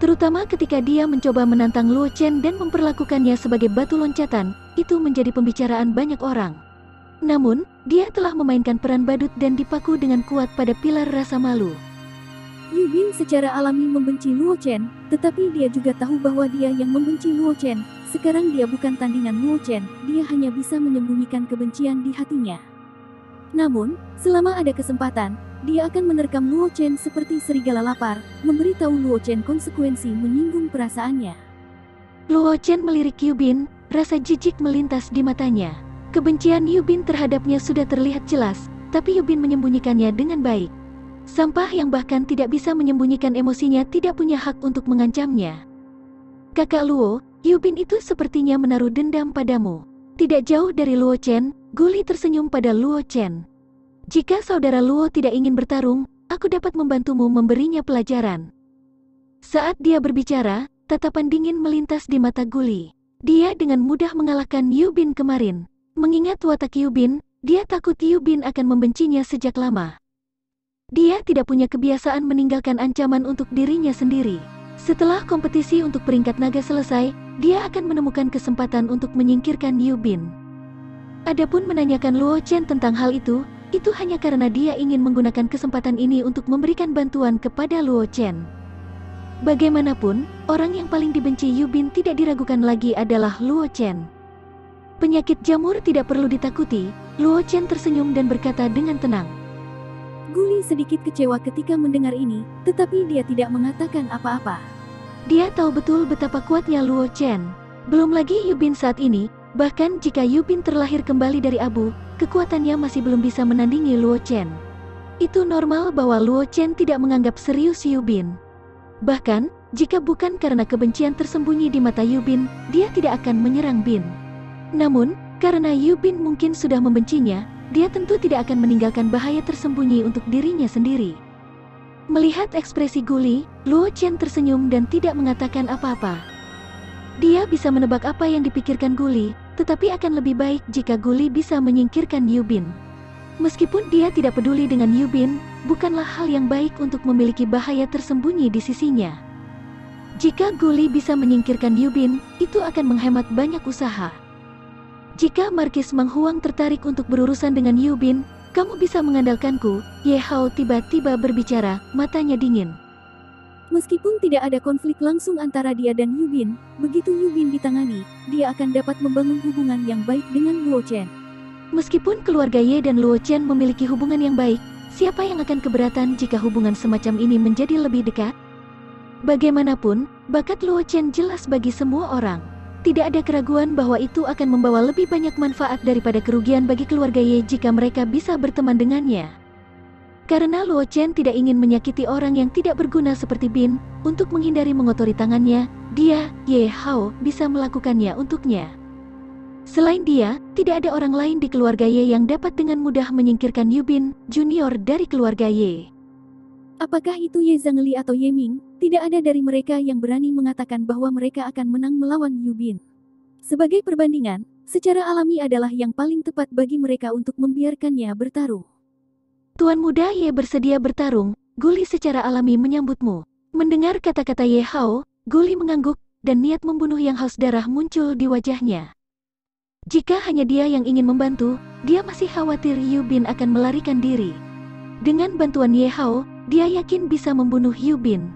Terutama ketika dia mencoba menantang Luo Chen dan memperlakukannya sebagai batu loncatan, itu menjadi pembicaraan banyak orang. Namun, dia telah memainkan peran badut dan dipaku dengan kuat pada pilar rasa malu. Yu Bin secara alami membenci Luo Chen, tetapi dia juga tahu bahwa dia yang membenci Luo Chen. Sekarang dia bukan tandingan Luo Chen, dia hanya bisa menyembunyikan kebencian di hatinya. Namun, selama ada kesempatan, dia akan menerkam Luo Chen seperti serigala lapar, memberitahu Luo Chen konsekuensi menyinggung perasaannya. Luo Chen melirik Yu Bin, rasa jijik melintas di matanya. Kebencian Yu Bin terhadapnya sudah terlihat jelas, tapi Yu Bin menyembunyikannya dengan baik. Sampah yang bahkan tidak bisa menyembunyikan emosinya tidak punya hak untuk mengancamnya. Kakak Luo, Yu Bin itu sepertinya menaruh dendam padamu. Tidak jauh dari Luo Chen, Gu Li tersenyum pada Luo Chen. Jika saudara Luo tidak ingin bertarung, aku dapat membantumu memberinya pelajaran. Saat dia berbicara, tatapan dingin melintas di mata Gu Li. Dia dengan mudah mengalahkan Yu Bin kemarin. Mengingat watak Yu Bin, dia takut Yu Bin akan membencinya sejak lama. Dia tidak punya kebiasaan meninggalkan ancaman untuk dirinya sendiri. Setelah kompetisi untuk peringkat naga selesai, dia akan menemukan kesempatan untuk menyingkirkan Yu Bin. Adapun menanyakan Luo Chen tentang hal itu hanya karena dia ingin menggunakan kesempatan ini untuk memberikan bantuan kepada Luo Chen. Bagaimanapun, orang yang paling dibenci Yu Bin tidak diragukan lagi adalah Luo Chen. Penyakit jamur tidak perlu ditakuti, Luo Chen tersenyum dan berkata dengan tenang. Gu Li sedikit kecewa ketika mendengar ini, tetapi dia tidak mengatakan apa-apa. Dia tahu betul betapa kuatnya Luo Chen. Belum lagi Yu Bin saat ini, bahkan jika Yu Bin terlahir kembali dari abu, kekuatannya masih belum bisa menandingi Luo Chen. Itu normal bahwa Luo Chen tidak menganggap serius Yu Bin. Bahkan, jika bukan karena kebencian tersembunyi di mata Yu Bin, dia tidak akan menyerang Bin. Namun, karena Yu Bin mungkin sudah membencinya, dia tentu tidak akan meninggalkan bahaya tersembunyi untuk dirinya sendiri. Melihat ekspresi Gu Li, Luo Chen tersenyum dan tidak mengatakan apa-apa. Dia bisa menebak apa yang dipikirkan Gu Li, tetapi akan lebih baik jika Gu Li bisa menyingkirkan Yu Bin. Meskipun dia tidak peduli dengan Yu Bin, bukanlah hal yang baik untuk memiliki bahaya tersembunyi di sisinya. Jika Gu Li bisa menyingkirkan Yu Bin, itu akan menghemat banyak usaha. Jika Markis Mang Huang tertarik untuk berurusan dengan Yu Bin, kamu bisa mengandalkanku. Ye Hao tiba-tiba berbicara, matanya dingin. Meskipun tidak ada konflik langsung antara dia dan Yu Bin, begitu Yu Bin ditangani, dia akan dapat membangun hubungan yang baik dengan Luo Chen. Meskipun keluarga Ye dan Luo Chen memiliki hubungan yang baik, siapa yang akan keberatan jika hubungan semacam ini menjadi lebih dekat? Bagaimanapun, bakat Luo Chen jelas bagi semua orang. Tidak ada keraguan bahwa itu akan membawa lebih banyak manfaat daripada kerugian bagi keluarga Ye jika mereka bisa berteman dengannya. Karena Luo Chen tidak ingin menyakiti orang yang tidak berguna seperti Bin, untuk menghindari mengotori tangannya, dia, Ye Hao, bisa melakukannya untuknya. Selain dia, tidak ada orang lain di keluarga Ye yang dapat dengan mudah menyingkirkan Yu Bin, junior dari keluarga Ye. Apakah itu Ye Zhangli atau Ye Ming? Tidak ada dari mereka yang berani mengatakan bahwa mereka akan menang melawan Yu Bin. Sebagai perbandingan, secara alami adalah yang paling tepat bagi mereka untuk membiarkannya bertarung. Tuan muda Ye bersedia bertarung, Guli secara alami menyambutmu. Mendengar kata-kata Ye Hao, Guli mengangguk, dan niat membunuh yang haus darah muncul di wajahnya. Jika hanya dia yang ingin membantu, dia masih khawatir Yu Bin akan melarikan diri. Dengan bantuan Ye Hao, dia yakin bisa membunuh Yu Bin.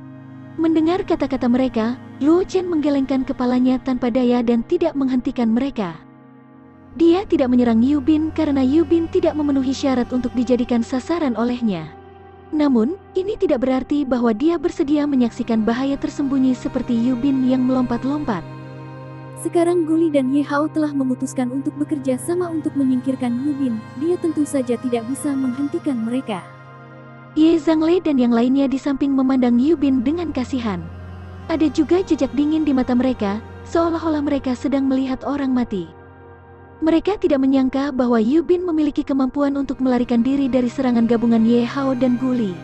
Mendengar kata-kata mereka, Luo Chen menggelengkan kepalanya tanpa daya dan tidak menghentikan mereka. Dia tidak menyerang Yu Bin karena Yu Bin tidak memenuhi syarat untuk dijadikan sasaran olehnya. Namun, ini tidak berarti bahwa dia bersedia menyaksikan bahaya tersembunyi seperti Yu Bin yang melompat-lompat. Sekarang Guli dan Ye Hao telah memutuskan untuk bekerja sama untuk menyingkirkan Yu Bin. Dia tentu saja tidak bisa menghentikan mereka. Ye Zhangli dan yang lainnya di samping memandang Yu Bin dengan kasihan. Ada juga jejak dingin di mata mereka, seolah-olah mereka sedang melihat orang mati. Mereka tidak menyangka bahwa Yu Bin memiliki kemampuan untuk melarikan diri dari serangan gabungan Ye Hao dan Guli.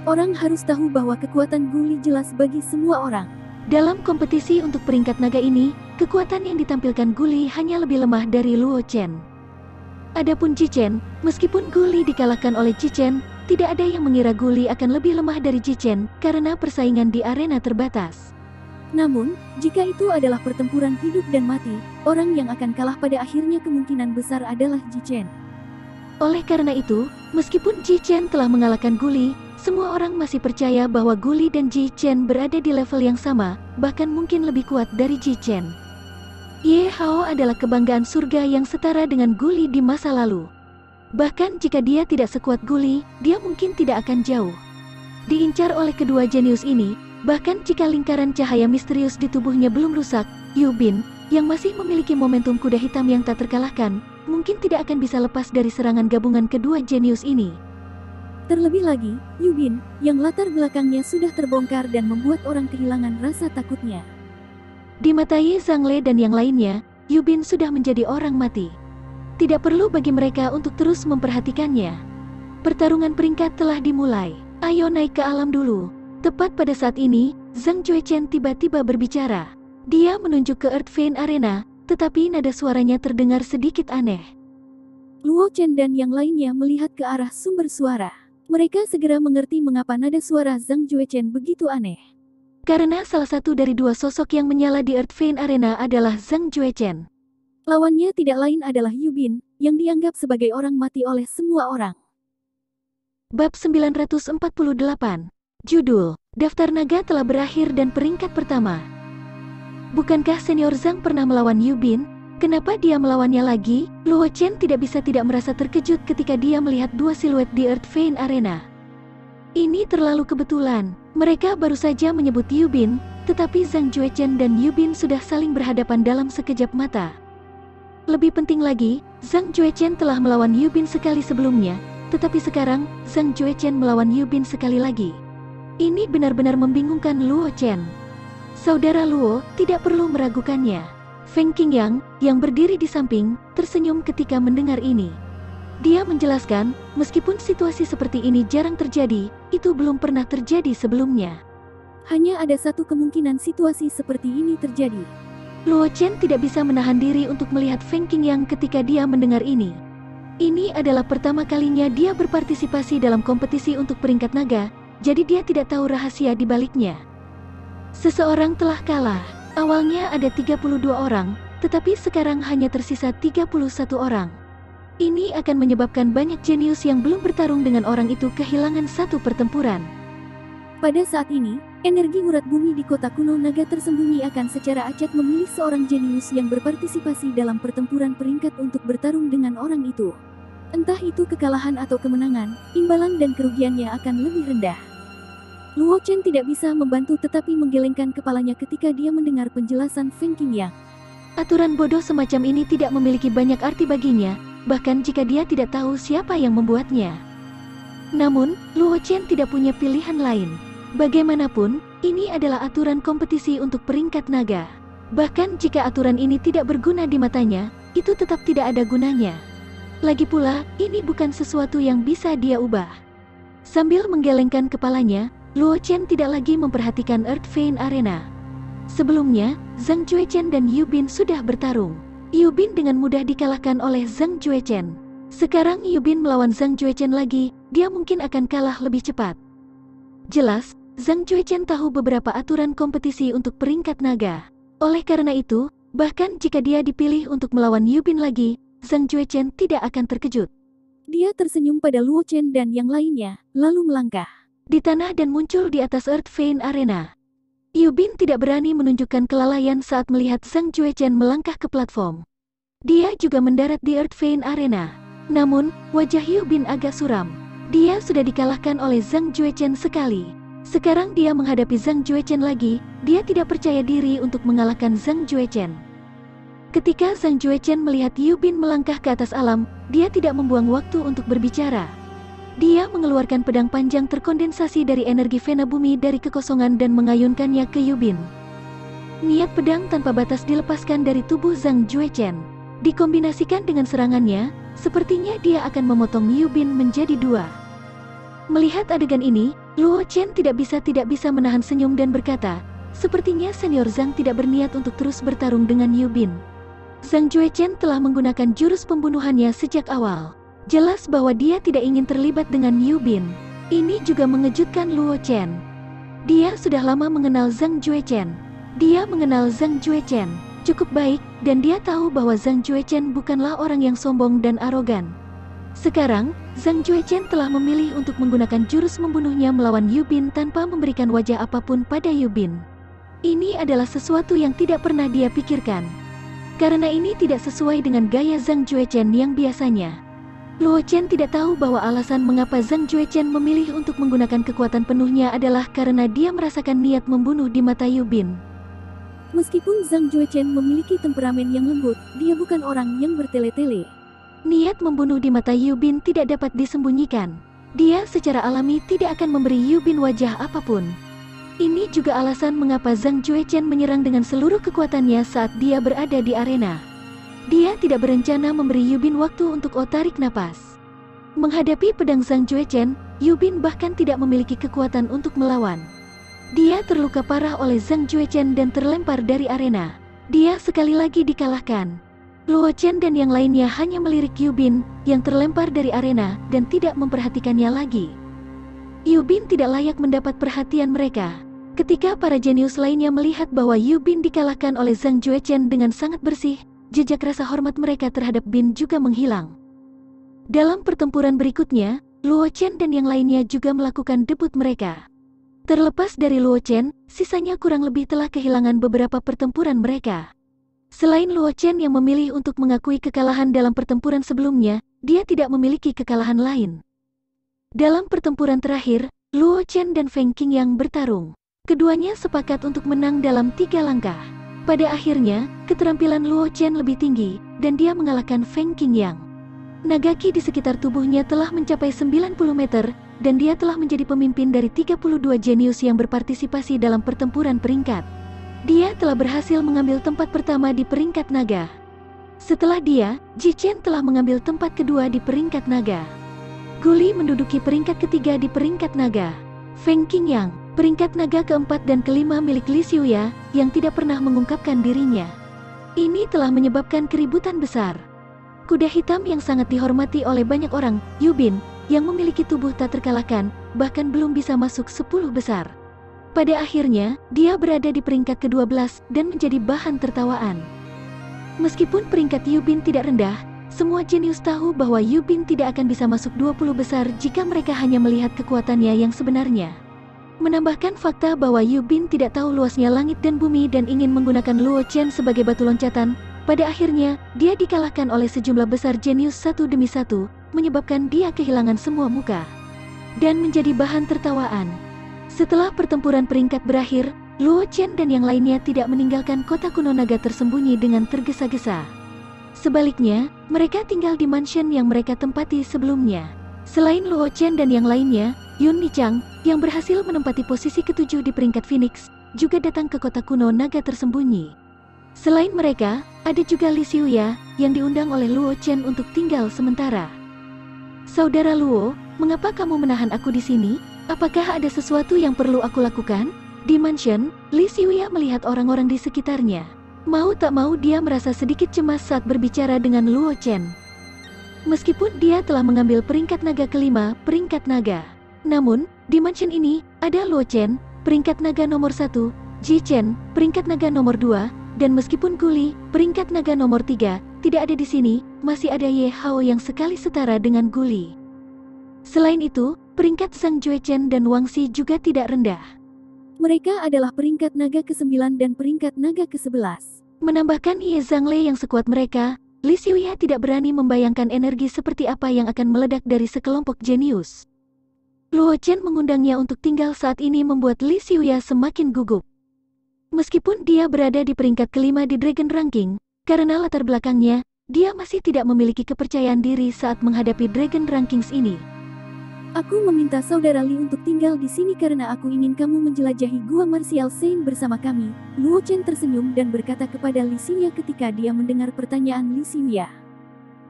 Orang harus tahu bahwa kekuatan Guli jelas bagi semua orang. Dalam kompetisi untuk peringkat naga ini, kekuatan yang ditampilkan Guli hanya lebih lemah dari Luo Chen. Adapun Ji Chen, meskipun Guli dikalahkan oleh Ji Chen, tidak ada yang mengira Guli akan lebih lemah dari Ji Chen karena persaingan di arena terbatas. Namun, jika itu adalah pertempuran hidup dan mati, orang yang akan kalah pada akhirnya kemungkinan besar adalah Ji Chen. Oleh karena itu, meskipun Ji Chen telah mengalahkan Guli, semua orang masih percaya bahwa Guli dan Ji Chen berada di level yang sama, bahkan mungkin lebih kuat dari Ji Chen. Ye Hao adalah kebanggaan surga yang setara dengan Guli di masa lalu. Bahkan jika dia tidak sekuat Guli, dia mungkin tidak akan jauh. Diincar oleh kedua jenius ini, bahkan jika lingkaran cahaya misterius di tubuhnya belum rusak, Yu Bin, yang masih memiliki momentum kuda hitam yang tak terkalahkan, mungkin tidak akan bisa lepas dari serangan gabungan kedua jenius ini. Terlebih lagi, Yu Bin, yang latar belakangnya sudah terbongkar dan membuat orang kehilangan rasa takutnya. Di mata Ye Zhangli dan yang lainnya, Yu Bin sudah menjadi orang mati. Tidak perlu bagi mereka untuk terus memperhatikannya. Pertarungan peringkat telah dimulai. Ayo naik ke alam dulu. Tepat pada saat ini, Zhang Juechen tiba-tiba berbicara. Dia menunjuk ke Earth Vein Arena, tetapi nada suaranya terdengar sedikit aneh. Luo Chen dan yang lainnya melihat ke arah sumber suara. Mereka segera mengerti mengapa nada suara Zhang Juechen begitu aneh. Karena salah satu dari dua sosok yang menyala di Earth Vein Arena adalah Zhang Juechen. Lawannya tidak lain adalah Yu Bin, yang dianggap sebagai orang mati oleh semua orang. Bab 948. Judul, Daftar Naga telah berakhir dan peringkat pertama. Bukankah senior Zhang pernah melawan Yu Bin? Kenapa dia melawannya lagi? Luo Chen tidak bisa tidak merasa terkejut ketika dia melihat dua siluet di Earth Vein Arena. Ini terlalu kebetulan. Mereka baru saja menyebut Yu Bin, tetapi Zhang Juechen dan Yu Bin sudah saling berhadapan dalam sekejap mata. Lebih penting lagi, Zhang Juechen telah melawan Yu Bin sekali sebelumnya, tetapi sekarang, Zhang Juechen melawan Yu Bin sekali lagi. Ini benar-benar membingungkan Luo Chen. Saudara Luo tidak perlu meragukannya. Feng Qingyang, yang berdiri di samping, tersenyum ketika mendengar ini. Dia menjelaskan, meskipun situasi seperti ini jarang terjadi, itu belum pernah terjadi sebelumnya. Hanya ada satu kemungkinan situasi seperti ini terjadi. Luo Chen tidak bisa menahan diri untuk melihat Feng Qingyang ketika dia mendengar ini. Ini adalah pertama kalinya dia berpartisipasi dalam kompetisi untuk peringkat naga, jadi dia tidak tahu rahasia di baliknya. Seseorang telah kalah. Awalnya ada 32 orang, tetapi sekarang hanya tersisa 31 orang. Ini akan menyebabkan banyak jenius yang belum bertarung dengan orang itu kehilangan satu pertempuran. Pada saat ini, energi urat bumi di kota kuno naga tersembunyi akan secara acak memilih seorang jenius yang berpartisipasi dalam pertempuran peringkat untuk bertarung dengan orang itu. Entah itu kekalahan atau kemenangan, imbalan dan kerugiannya akan lebih rendah. Luo Chen tidak bisa membantu tetapi menggelengkan kepalanya ketika dia mendengar penjelasan Feng Qingyang. Aturan bodoh semacam ini tidak memiliki banyak arti baginya, bahkan jika dia tidak tahu siapa yang membuatnya. Namun, Luo Chen tidak punya pilihan lain. Bagaimanapun, ini adalah aturan kompetisi untuk peringkat naga. Bahkan jika aturan ini tidak berguna di matanya, itu tetap tidak ada gunanya. Lagi pula, ini bukan sesuatu yang bisa dia ubah. Sambil menggelengkan kepalanya, Luo Chen tidak lagi memperhatikan Earth Vein Arena. Sebelumnya, Zhang Juechen dan Yu Bin sudah bertarung. Yu Bin dengan mudah dikalahkan oleh Zhang Juechen. Sekarang Yu Bin melawan Zhang Juechen lagi, dia mungkin akan kalah lebih cepat. Jelas, Zhang Juechen tahu beberapa aturan kompetisi untuk peringkat naga. Oleh karena itu, bahkan jika dia dipilih untuk melawan Yu Bin lagi, Zhang Juechen tidak akan terkejut. Dia tersenyum pada Luo Chen dan yang lainnya, lalu melangkah di tanah dan muncul di atas Earth Vein Arena. Yu Bin tidak berani menunjukkan kelalaian saat melihat Zhang Juechen melangkah ke platform. Dia juga mendarat di Earth Vein Arena. Namun, wajah Yu Bin agak suram. Dia sudah dikalahkan oleh Zhang Juechen sekali. Sekarang dia menghadapi Zhang Juechen lagi, dia tidak percaya diri untuk mengalahkan Zhang Juechen. Ketika Zhang Juechen melihat Yu Bin melangkah ke atas alam, dia tidak membuang waktu untuk berbicara. Dia mengeluarkan pedang panjang terkondensasi dari energi vena bumi dari kekosongan dan mengayunkannya ke Yu Bin. Niat pedang tanpa batas dilepaskan dari tubuh Zhang Juechen. Dikombinasikan dengan serangannya, sepertinya dia akan memotong Yu Bin menjadi dua. Melihat adegan ini, Luo Chen tidak bisa menahan senyum dan berkata, sepertinya senior Zhang tidak berniat untuk terus bertarung dengan Yu Bin. Zhang Juechen telah menggunakan jurus pembunuhannya sejak awal. Jelas bahwa dia tidak ingin terlibat dengan Yu Bin. Ini juga mengejutkan Luo Chen. Dia sudah lama mengenal Zhang Juechen. Dia mengenal Zhang Juechen cukup baik, dan dia tahu bahwa Zhang Juechen bukanlah orang yang sombong dan arogan. Sekarang, Zhang Juechen telah memilih untuk menggunakan jurus membunuhnya melawan Yu Bin tanpa memberikan wajah apapun pada Yu Bin. Ini adalah sesuatu yang tidak pernah dia pikirkan. Karena ini tidak sesuai dengan gaya Zhang Juechen yang biasanya. Luo Chen tidak tahu bahwa alasan mengapa Zhang Juechen memilih untuk menggunakan kekuatan penuhnya adalah karena dia merasakan niat membunuh di mata Yu Bin. Meskipun Zhang Juechen memiliki temperamen yang lembut, dia bukan orang yang bertele-tele. Niat membunuh di mata Yu Bin tidak dapat disembunyikan. Dia secara alami tidak akan memberi Yu Bin wajah apapun. Ini juga alasan mengapa Zhang Juechen menyerang dengan seluruh kekuatannya saat dia berada di arena. Dia tidak berencana memberi Yu Bin waktu untuk tarik napas. Menghadapi pedang Zhang Juechen, Yu Bin bahkan tidak memiliki kekuatan untuk melawan. Dia terluka parah oleh Zhang Juechen dan terlempar dari arena. Dia sekali lagi dikalahkan. Luo Chen dan yang lainnya hanya melirik Yu Bin yang terlempar dari arena dan tidak memperhatikannya lagi. Yu Bin tidak layak mendapat perhatian mereka. Ketika para jenius lainnya melihat bahwa Yu Bin dikalahkan oleh Zhang Juechen dengan sangat bersih, jejak rasa hormat mereka terhadap Bin juga menghilang. Dalam pertempuran berikutnya, Luo Chen dan yang lainnya juga melakukan debut mereka. Terlepas dari Luo Chen, sisanya kurang lebih telah kehilangan beberapa pertempuran mereka. Selain Luo Chen yang memilih untuk mengakui kekalahan dalam pertempuran sebelumnya, dia tidak memiliki kekalahan lain. Dalam pertempuran terakhir, Luo Chen dan Feng Qingyang bertarung. Keduanya sepakat untuk menang dalam 3 langkah. Pada akhirnya, keterampilan Luo Chen lebih tinggi, dan dia mengalahkan Feng Qingyang. Nagaki di sekitar tubuhnya telah mencapai 90 meter, dan dia telah menjadi pemimpin dari 32 jenius yang berpartisipasi dalam pertempuran peringkat. Dia telah berhasil mengambil tempat pertama di peringkat naga. Setelah dia, Ji Chen telah mengambil tempat kedua di peringkat naga. Guli menduduki peringkat ketiga di peringkat naga. Feng Qingyang, peringkat naga keempat dan kelima milik Li Xiuya, yang tidak pernah mengungkapkan dirinya. Ini telah menyebabkan keributan besar. Kuda hitam yang sangat dihormati oleh banyak orang, Yu Bin, yang memiliki tubuh tak terkalahkan, bahkan belum bisa masuk 10 besar. Pada akhirnya, dia berada di peringkat ke-12 dan menjadi bahan tertawaan. Meskipun peringkat Yu Bin tidak rendah, semua jenius tahu bahwa Yu Bin tidak akan bisa masuk 20 besar jika mereka hanya melihat kekuatannya yang sebenarnya. Menambahkan fakta bahwa Yu Bin tidak tahu luasnya langit dan bumi dan ingin menggunakan Luo Chen sebagai batu loncatan, pada akhirnya, dia dikalahkan oleh sejumlah besar jenius satu demi satu, menyebabkan dia kehilangan semua muka dan menjadi bahan tertawaan. Setelah pertempuran peringkat berakhir, Luo Chen dan yang lainnya tidak meninggalkan kota kuno naga tersembunyi dengan tergesa-gesa. Sebaliknya, mereka tinggal di mansion yang mereka tempati sebelumnya. Selain Luo Chen dan yang lainnya, Yun Nichang, yang berhasil menempati posisi ke-7 di peringkat Phoenix, juga datang ke kota kuno naga tersembunyi. Selain mereka, ada juga Li Xiuya, yang diundang oleh Luo Chen untuk tinggal sementara. Saudara Luo, mengapa kamu menahan aku di sini? Apakah ada sesuatu yang perlu aku lakukan? Di mansion, Li Xiuya melihat orang-orang di sekitarnya. Mau tak mau dia merasa sedikit cemas saat berbicara dengan Luo Chen. Meskipun dia telah mengambil peringkat naga kelima, peringkat naga. Namun, di mansion ini, ada Luo Chen, peringkat naga nomor 1, Ji Chen, peringkat naga nomor 2, dan meskipun Guli, peringkat naga nomor 3, tidak ada di sini, masih ada Ye Hao yang sekali setara dengan Guli. Selain itu, peringkat Zhang Juechen dan Wang Xi juga tidak rendah. Mereka adalah peringkat naga ke-9 dan peringkat naga ke-11. Menambahkan Ye Zhangle yang sekuat mereka, Li Xiuya tidak berani membayangkan energi seperti apa yang akan meledak dari sekelompok jenius. Luo Chen mengundangnya untuk tinggal saat ini membuat Li Xiuya semakin gugup. Meskipun dia berada di peringkat kelima di Dragon Ranking, karena latar belakangnya, dia masih tidak memiliki kepercayaan diri saat menghadapi Dragon Rankings ini. Aku meminta saudara Li untuk tinggal di sini karena aku ingin kamu menjelajahi gua Martial Saint bersama kami. Luo Chen tersenyum dan berkata kepada Li Xiuya ketika dia mendengar pertanyaan Li Xiuya.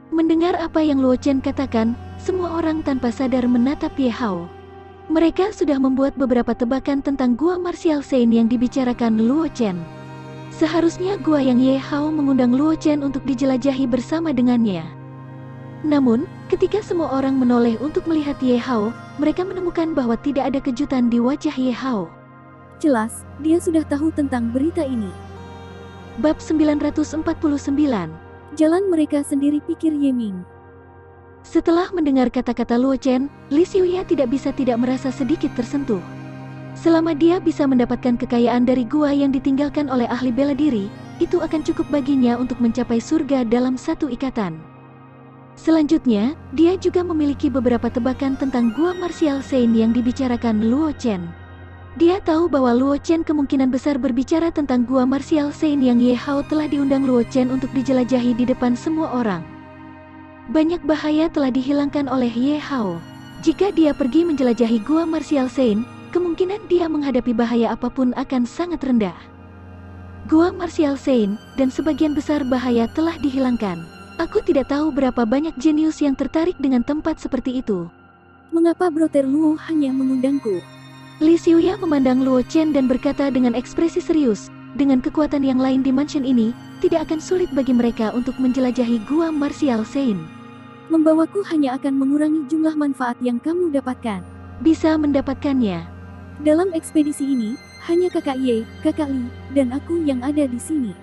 Mendengar apa yang Luo Chen katakan, semua orang tanpa sadar menatap Ye Hao. Mereka sudah membuat beberapa tebakan tentang gua Martial Saint yang dibicarakan Luo Chen. Seharusnya gua yang Ye Hao mengundang Luo Chen untuk dijelajahi bersama dengannya. Namun, ketika semua orang menoleh untuk melihat Ye Hao, mereka menemukan bahwa tidak ada kejutan di wajah Ye Hao. Jelas, dia sudah tahu tentang berita ini. Bab 949. Jalan mereka sendiri, pikir Ye Ming. Setelah mendengar kata-kata Luo Chen, Li Xiuya tidak bisa tidak merasa sedikit tersentuh. Selama dia bisa mendapatkan kekayaan dari gua yang ditinggalkan oleh ahli bela diri, itu akan cukup baginya untuk mencapai surga dalam satu ikatan. Selanjutnya, dia juga memiliki beberapa tebakan tentang gua Martial Saint yang dibicarakan Luo Chen. Dia tahu bahwa Luo Chen kemungkinan besar berbicara tentang gua Martial Saint yang Ye Hao telah diundang Luo Chen untuk dijelajahi di depan semua orang. Banyak bahaya telah dihilangkan oleh Ye Hao. Jika dia pergi menjelajahi gua Martial Saint, kemungkinan dia menghadapi bahaya apapun akan sangat rendah. Gua Martial Saint dan sebagian besar bahaya telah dihilangkan. Aku tidak tahu berapa banyak jenius yang tertarik dengan tempat seperti itu. Mengapa Brother Luo hanya mengundangku? Li Xiuya memandang Luo Chen dan berkata dengan ekspresi serius, dengan kekuatan yang lain di mansion ini, tidak akan sulit bagi mereka untuk menjelajahi gua Martial Saint. Membawaku hanya akan mengurangi jumlah manfaat yang kamu dapatkan. Bisa mendapatkannya. Dalam ekspedisi ini, hanya kakak Ye, kakak Li, dan aku yang ada di sini.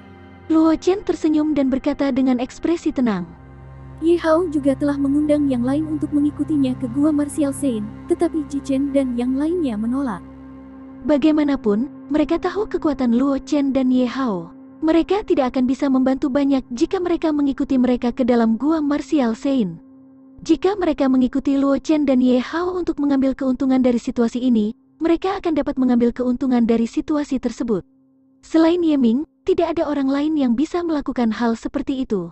Luo Chen tersenyum dan berkata dengan ekspresi tenang. Ye Hao juga telah mengundang yang lain untuk mengikutinya ke gua Martial Saint, tetapi Ji Chen dan yang lainnya menolak. Bagaimanapun, mereka tahu kekuatan Luo Chen dan Ye Hao. Mereka tidak akan bisa membantu banyak jika mereka mengikuti mereka ke dalam gua Martial Saint. Jika mereka mengikuti Luo Chen dan Ye Hao untuk mengambil keuntungan dari situasi ini, mereka akan dapat mengambil keuntungan dari situasi tersebut. Selain Ye Ming, tidak ada orang lain yang bisa melakukan hal seperti itu.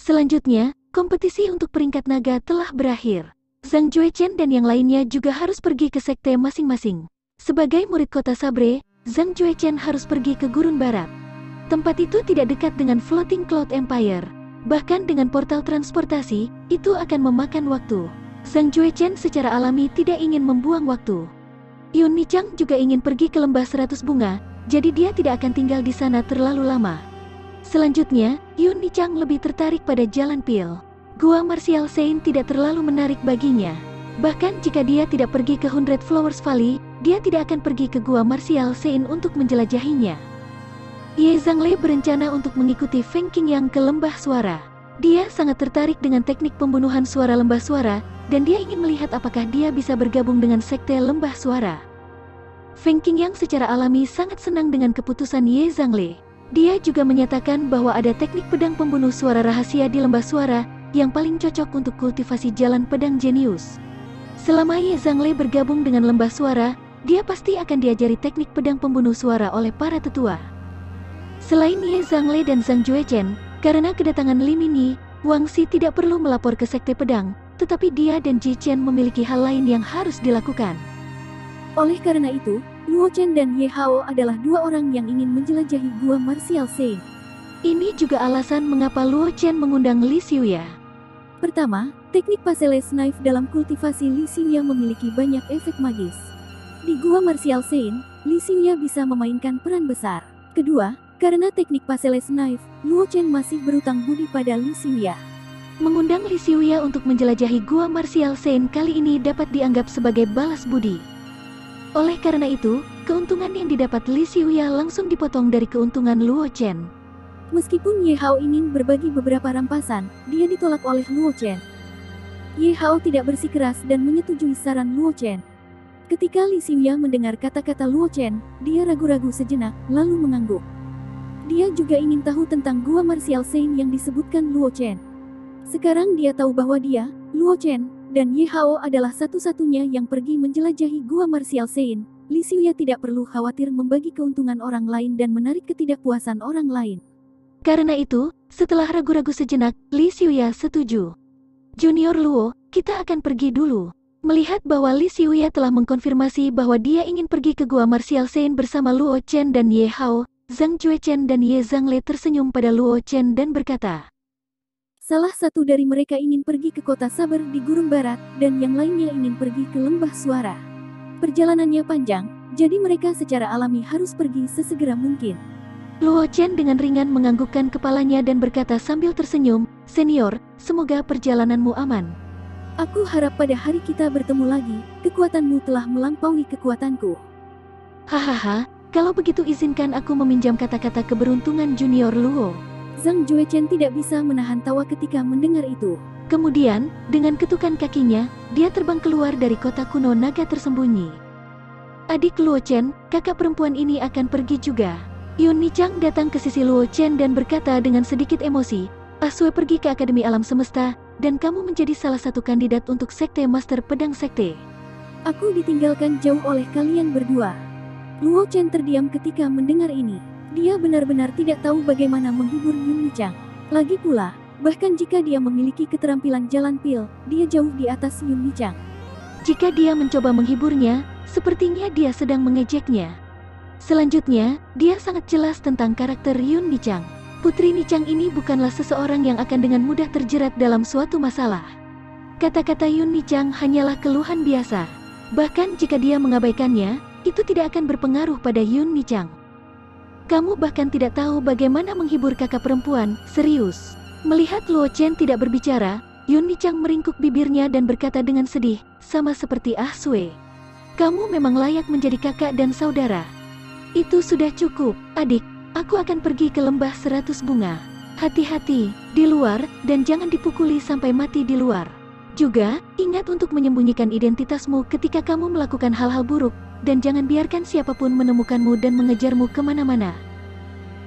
Selanjutnya, kompetisi untuk peringkat naga telah berakhir. Zhang Juechen dan yang lainnya juga harus pergi ke sekte masing-masing. Sebagai murid kota Sabre, Zhang Juechen harus pergi ke Gurun Barat. Tempat itu tidak dekat dengan Floating Cloud Empire. Bahkan dengan portal transportasi, itu akan memakan waktu. Zhang Juechen secara alami tidak ingin membuang waktu. Yun Nichang juga ingin pergi ke lembah 100 bunga, jadi dia tidak akan tinggal di sana terlalu lama. Selanjutnya, Yun Nichang lebih tertarik pada Jalan Pil. Gua Martial Saint tidak terlalu menarik baginya. Bahkan jika dia tidak pergi ke Hundred Flowers Valley, dia tidak akan pergi ke Gua Martial Saint untuk menjelajahinya. Ye Zhangle berencana untuk mengikuti Feng Qingyang ke Lembah Suara. Dia sangat tertarik dengan teknik pembunuhan suara lembah suara, dan dia ingin melihat apakah dia bisa bergabung dengan sekte lembah suara. Feng Qingyang secara alami sangat senang dengan keputusan Ye Zhangle. Dia juga menyatakan bahwa ada teknik pedang pembunuh suara rahasia di lembah suara yang paling cocok untuk kultivasi jalan pedang jenius. Selama Ye Zhangle bergabung dengan lembah suara, dia pasti akan diajari teknik pedang pembunuh suara oleh para tetua. Selain Ye Zhangle dan Zhang Juechen, karena kedatangan Li Minyi, Wang Xi tidak perlu melapor ke sekte pedang, tetapi dia dan Ji Chen memiliki hal lain yang harus dilakukan. Oleh karena itu, Luo Chen dan Ye Hao adalah dua orang yang ingin menjelajahi gua martial Sein. Ini juga alasan mengapa Luo Chen mengundang Li Xiuya. Pertama, teknik Passeles Knife dalam kultivasi Li Xiuya memiliki banyak efek magis. Di gua martial Sein, Li Xiuya bisa memainkan peran besar. Kedua, karena teknik Passeles Knife, Luo Chen masih berutang budi pada Li Xiuya. Mengundang Li Xiuya untuk menjelajahi gua martial Sein kali ini dapat dianggap sebagai balas budi. Oleh karena itu, keuntungan yang didapat Li Xiuya langsung dipotong dari keuntungan Luo Chen. Meskipun Ye Hao ingin berbagi beberapa rampasan, dia ditolak oleh Luo Chen. Ye Hao tidak bersikeras dan menyetujui saran Luo Chen. Ketika Li Xiuya mendengar kata-kata Luo Chen, dia ragu-ragu sejenak, lalu mengangguk. Dia juga ingin tahu tentang gua martial Sein yang disebutkan Luo Chen. Sekarang dia tahu bahwa dia, Luo Chen, dan Ye Hao adalah satu-satunya yang pergi menjelajahi gua martial Sein. Li Xiuya tidak perlu khawatir membagi keuntungan orang lain dan menarik ketidakpuasan orang lain. Karena itu, setelah ragu-ragu sejenak, Li Xiuya setuju. Junior Luo, kita akan pergi dulu. Melihat bahwa Li Xiuya telah mengkonfirmasi bahwa dia ingin pergi ke gua martial Sein bersama Luo Chen dan Ye Hao, Zhang Juechen dan Ye Zhangle tersenyum pada Luo Chen dan berkata, salah satu dari mereka ingin pergi ke kota Saber di Gurun Barat, dan yang lainnya ingin pergi ke Lembah Suara. Perjalanannya panjang, jadi mereka secara alami harus pergi sesegera mungkin. Luo Chen dengan ringan menganggukkan kepalanya dan berkata sambil tersenyum, senior, semoga perjalananmu aman. Aku harap pada hari kita bertemu lagi, kekuatanmu telah melampaui kekuatanku. Hahaha, kalau begitu izinkan aku meminjam kata-kata keberuntungan Junior Luo. Zhang Juechen tidak bisa menahan tawa ketika mendengar itu. Kemudian, dengan ketukan kakinya, dia terbang keluar dari kota kuno naga tersembunyi. Adik Luo Chen, kakak perempuan ini akan pergi juga. Yun Nichang datang ke sisi Luo Chen dan berkata dengan sedikit emosi, Asue pergi ke Akademi Alam Semesta, dan kamu menjadi salah satu kandidat untuk Sekte Master Pedang Sekte. Aku ditinggalkan jauh oleh kalian berdua. Luo Chen terdiam ketika mendengar ini. Dia benar-benar tidak tahu bagaimana menghibur Yun Nichang. Lagi pula, bahkan jika dia memiliki keterampilan jalan pil, dia jauh di atas Yun Nichang. Jika dia mencoba menghiburnya, sepertinya dia sedang mengejeknya. Selanjutnya, dia sangat jelas tentang karakter Yun Nichang. Putri Nichang ini bukanlah seseorang yang akan dengan mudah terjerat dalam suatu masalah. Kata-kata Yun Nichang hanyalah keluhan biasa. Bahkan jika dia mengabaikannya, itu tidak akan berpengaruh pada Yun Nichang. Kamu bahkan tidak tahu bagaimana menghibur kakak perempuan, serius. Melihat Luo Chen tidak berbicara, Yun Nichang meringkuk bibirnya dan berkata dengan sedih, sama seperti Ah Sue. Kamu memang layak menjadi kakak dan saudara. Itu sudah cukup, adik. Aku akan pergi ke lembah 100 bunga. Hati-hati, di luar, dan jangan dipukuli sampai mati di luar. Juga, ingat untuk menyembunyikan identitasmu ketika kamu melakukan hal-hal buruk, dan jangan biarkan siapapun menemukanmu dan mengejarmu kemana-mana.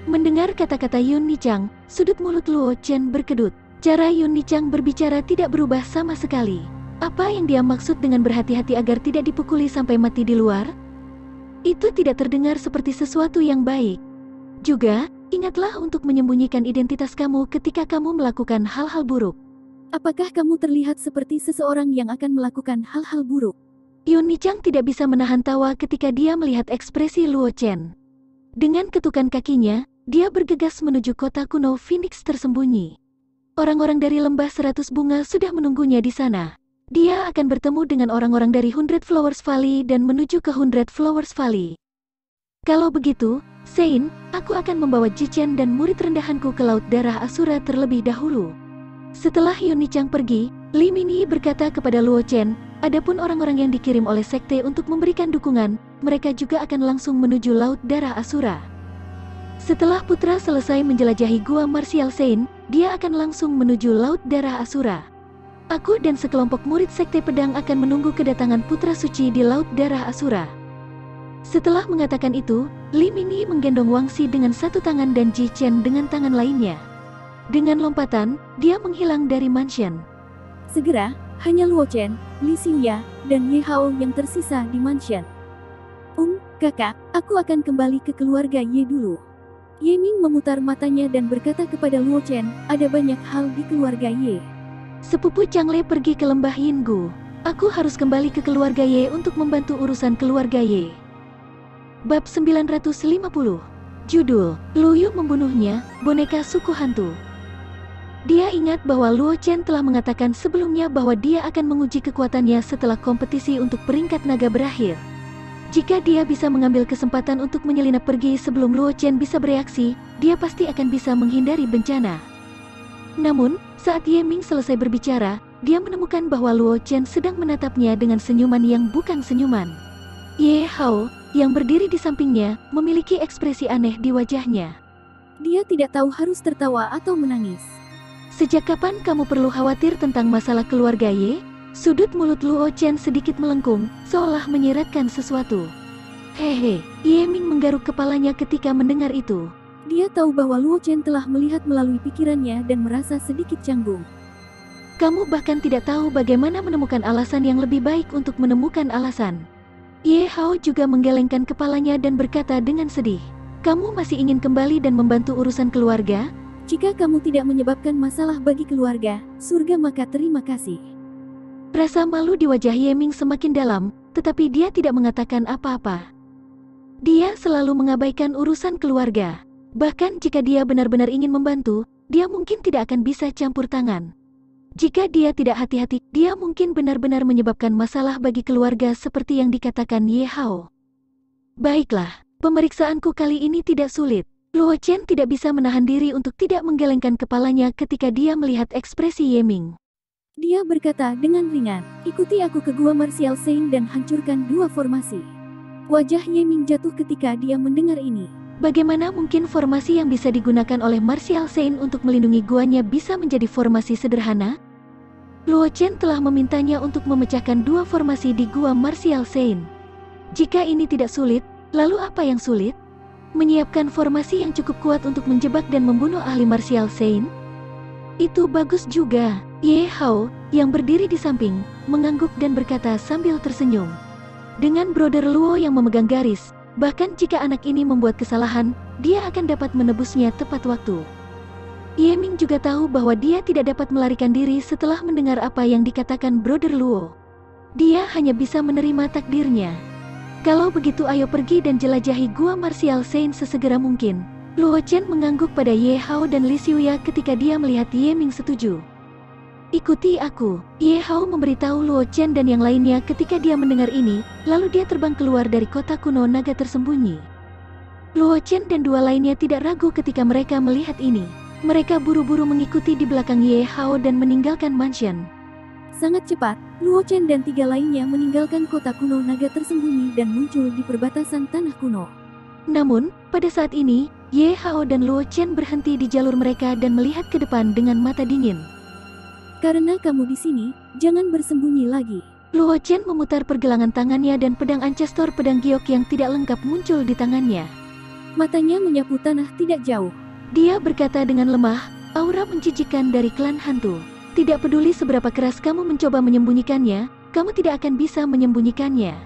Mendengar kata-kata Yun Nichang, sudut mulut Luo Chen berkedut. Cara Yun Nichang berbicara tidak berubah sama sekali. Apa yang dia maksud dengan berhati-hati agar tidak dipukuli sampai mati di luar? Itu tidak terdengar seperti sesuatu yang baik. Juga, ingatlah untuk menyembunyikan identitas kamu ketika kamu melakukan hal-hal buruk. Apakah kamu terlihat seperti seseorang yang akan melakukan hal-hal buruk? Yun Nichang tidak bisa menahan tawa ketika dia melihat ekspresi Luo Chen. Dengan ketukan kakinya, dia bergegas menuju kota kuno Phoenix tersembunyi. Orang-orang dari lembah 100 bunga sudah menunggunya di sana. Dia akan bertemu dengan orang-orang dari 100 Flowers Valley dan menuju ke 100 Flowers Valley. Kalau begitu, Sein, aku akan membawa Ji Chen dan murid rendahanku ke Laut Darah Asura terlebih dahulu. Setelah Yun Nichang pergi, Li Minyi berkata kepada Luo Chen, adapun orang-orang yang dikirim oleh sekte untuk memberikan dukungan, mereka juga akan langsung menuju Laut Darah Asura. Setelah putra selesai menjelajahi gua martial Sein, dia akan langsung menuju Laut Darah Asura. Aku dan sekelompok murid sekte pedang akan menunggu kedatangan putra suci di Laut Darah Asura. Setelah mengatakan itu, Li Minyi menggendong Wang Xi dengan satu tangan dan Ji Chen dengan tangan lainnya. Dengan lompatan, dia menghilang dari mansion. Segera, hanya Luo Chen, Li Xiuya, dan Ye Hao yang tersisa di mansion. Kakak, aku akan kembali ke keluarga Ye dulu. Ye Ming memutar matanya dan berkata kepada Luo Chen, ada banyak hal di keluarga Ye. Sepupu Changle pergi ke lembah Yinggu. Aku harus kembali ke keluarga Ye untuk membantu urusan keluarga Ye. Bab 950. Judul, Lu Yu membunuhnya, boneka suku hantu. Dia ingat bahwa Luo Chen telah mengatakan sebelumnya bahwa dia akan menguji kekuatannya setelah kompetisi untuk peringkat naga berakhir. Jika dia bisa mengambil kesempatan untuk menyelinap pergi sebelum Luo Chen bisa bereaksi, dia pasti akan bisa menghindari bencana. Namun, saat Ye Ming selesai berbicara, dia menemukan bahwa Luo Chen sedang menatapnya dengan senyuman yang bukan senyuman. Ye Hao, yang berdiri di sampingnya, memiliki ekspresi aneh di wajahnya. Dia tidak tahu harus tertawa atau menangis. Sejak kapan kamu perlu khawatir tentang masalah keluarga Ye? Sudut mulut Luo Chen sedikit melengkung, seolah menyiratkan sesuatu. Hehe, Ye Ming menggaruk kepalanya ketika mendengar itu. Dia tahu bahwa Luo Chen telah melihat melalui pikirannya dan merasa sedikit canggung. Kamu bahkan tidak tahu bagaimana menemukan alasan yang lebih baik untuk menemukan alasan. Ye Hao juga menggelengkan kepalanya dan berkata dengan sedih. Kamu masih ingin kembali dan membantu urusan keluarga? Jika kamu tidak menyebabkan masalah bagi keluarga, surga maka terima kasih. Rasa malu di wajah Ye Ming semakin dalam, tetapi dia tidak mengatakan apa-apa. Dia selalu mengabaikan urusan keluarga. Bahkan jika dia benar-benar ingin membantu, dia mungkin tidak akan bisa campur tangan. Jika dia tidak hati-hati, dia mungkin benar-benar menyebabkan masalah bagi keluarga seperti yang dikatakan Ye Hao. Baiklah, pemeriksaanku kali ini tidak sulit. Luo Chen tidak bisa menahan diri untuk tidak menggelengkan kepalanya ketika dia melihat ekspresi Ye Ming. Dia berkata dengan ringan, ikuti aku ke gua Martial Saint dan hancurkan dua formasi. Wajah Ye Ming jatuh ketika dia mendengar ini. Bagaimana mungkin formasi yang bisa digunakan oleh Martial Saint untuk melindungi guanya bisa menjadi formasi sederhana? Luo Chen telah memintanya untuk memecahkan dua formasi di gua Martial Saint. Jika ini tidak sulit, lalu apa yang sulit? Menyiapkan formasi yang cukup kuat untuk menjebak dan membunuh ahli Martial Saint? Itu bagus juga. Ye Hao, yang berdiri di samping, mengangguk dan berkata sambil tersenyum. Dengan brother Luo yang memegang garis, bahkan jika anak ini membuat kesalahan, dia akan dapat menebusnya tepat waktu. Ye Ming juga tahu bahwa dia tidak dapat melarikan diri setelah mendengar apa yang dikatakan brother Luo. Dia hanya bisa menerima takdirnya. Kalau begitu ayo pergi dan jelajahi gua Martial Saint sesegera mungkin. Luo Chen mengangguk pada Ye Hao dan Li Xiuya ketika dia melihat Ye Ming setuju. Ikuti aku, Ye Hao memberitahu Luo Chen dan yang lainnya ketika dia mendengar ini, lalu dia terbang keluar dari kota kuno naga tersembunyi. Luo Chen dan dua lainnya tidak ragu ketika mereka melihat ini. Mereka buru-buru mengikuti di belakang Ye Hao dan meninggalkan mansion. Sangat cepat, Luo Chen dan tiga lainnya meninggalkan kota kuno naga tersembunyi dan muncul di perbatasan tanah kuno. Namun, pada saat ini, Ye Hao dan Luo Chen berhenti di jalur mereka dan melihat ke depan dengan mata dingin. Karena kamu di sini, jangan bersembunyi lagi. Luo Chen memutar pergelangan tangannya dan pedang ancestor pedang giok yang tidak lengkap muncul di tangannya. Matanya menyapu tanah tidak jauh. Dia berkata dengan lemah, aura menjijikkan dari klan hantu. Tidak peduli seberapa keras kamu mencoba menyembunyikannya, kamu tidak akan bisa menyembunyikannya.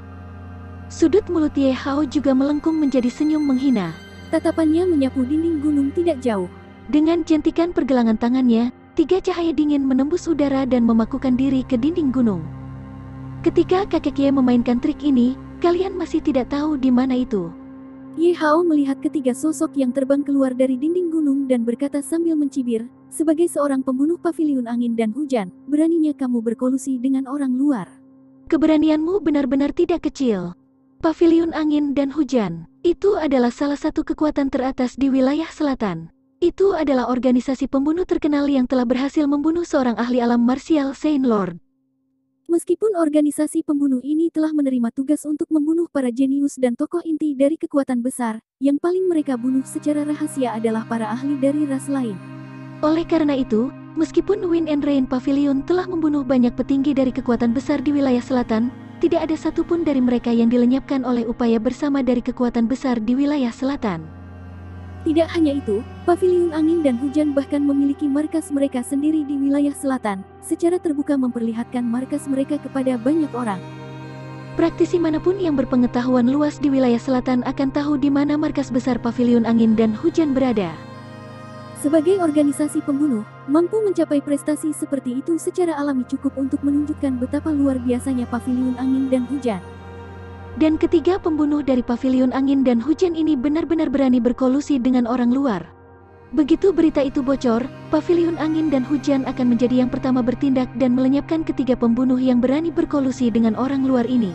Sudut mulut Ye Hao juga melengkung menjadi senyum menghina. Tatapannya menyapu dinding gunung tidak jauh. Dengan jentikan pergelangan tangannya, tiga cahaya dingin menembus udara dan memakukan diri ke dinding gunung. Ketika kakek Ye memainkan trik ini, kalian masih tidak tahu di mana itu. Ye Hao melihat ketiga sosok yang terbang keluar dari dinding gunung dan berkata sambil mencibir, sebagai seorang pembunuh paviliun angin dan hujan, beraninya kamu berkolusi dengan orang luar. Keberanianmu benar-benar tidak kecil. Paviliun angin dan hujan, itu adalah salah satu kekuatan teratas di wilayah selatan. Itu adalah organisasi pembunuh terkenal yang telah berhasil membunuh seorang ahli alam Martial Saint Lord. Meskipun organisasi pembunuh ini telah menerima tugas untuk membunuh para jenius dan tokoh inti dari kekuatan besar, yang paling mereka bunuh secara rahasia adalah para ahli dari ras lain. Oleh karena itu, meskipun Wind and Rain Pavilion telah membunuh banyak petinggi dari kekuatan besar di wilayah selatan, tidak ada satupun dari mereka yang dilenyapkan oleh upaya bersama dari kekuatan besar di wilayah selatan. Tidak hanya itu, Paviliun Angin dan Hujan bahkan memiliki markas mereka sendiri di wilayah selatan, secara terbuka memperlihatkan markas mereka kepada banyak orang. Praktisi manapun yang berpengetahuan luas di wilayah selatan akan tahu di mana markas besar Paviliun Angin dan Hujan berada. Sebagai organisasi pembunuh, mampu mencapai prestasi seperti itu secara alami cukup untuk menunjukkan betapa luar biasanya Paviliun Angin dan Hujan. Dan ketiga pembunuh dari Paviliun Angin dan Hujan ini benar-benar berani berkolusi dengan orang luar. Begitu berita itu bocor, Paviliun Angin dan Hujan akan menjadi yang pertama bertindak dan melenyapkan ketiga pembunuh yang berani berkolusi dengan orang luar ini.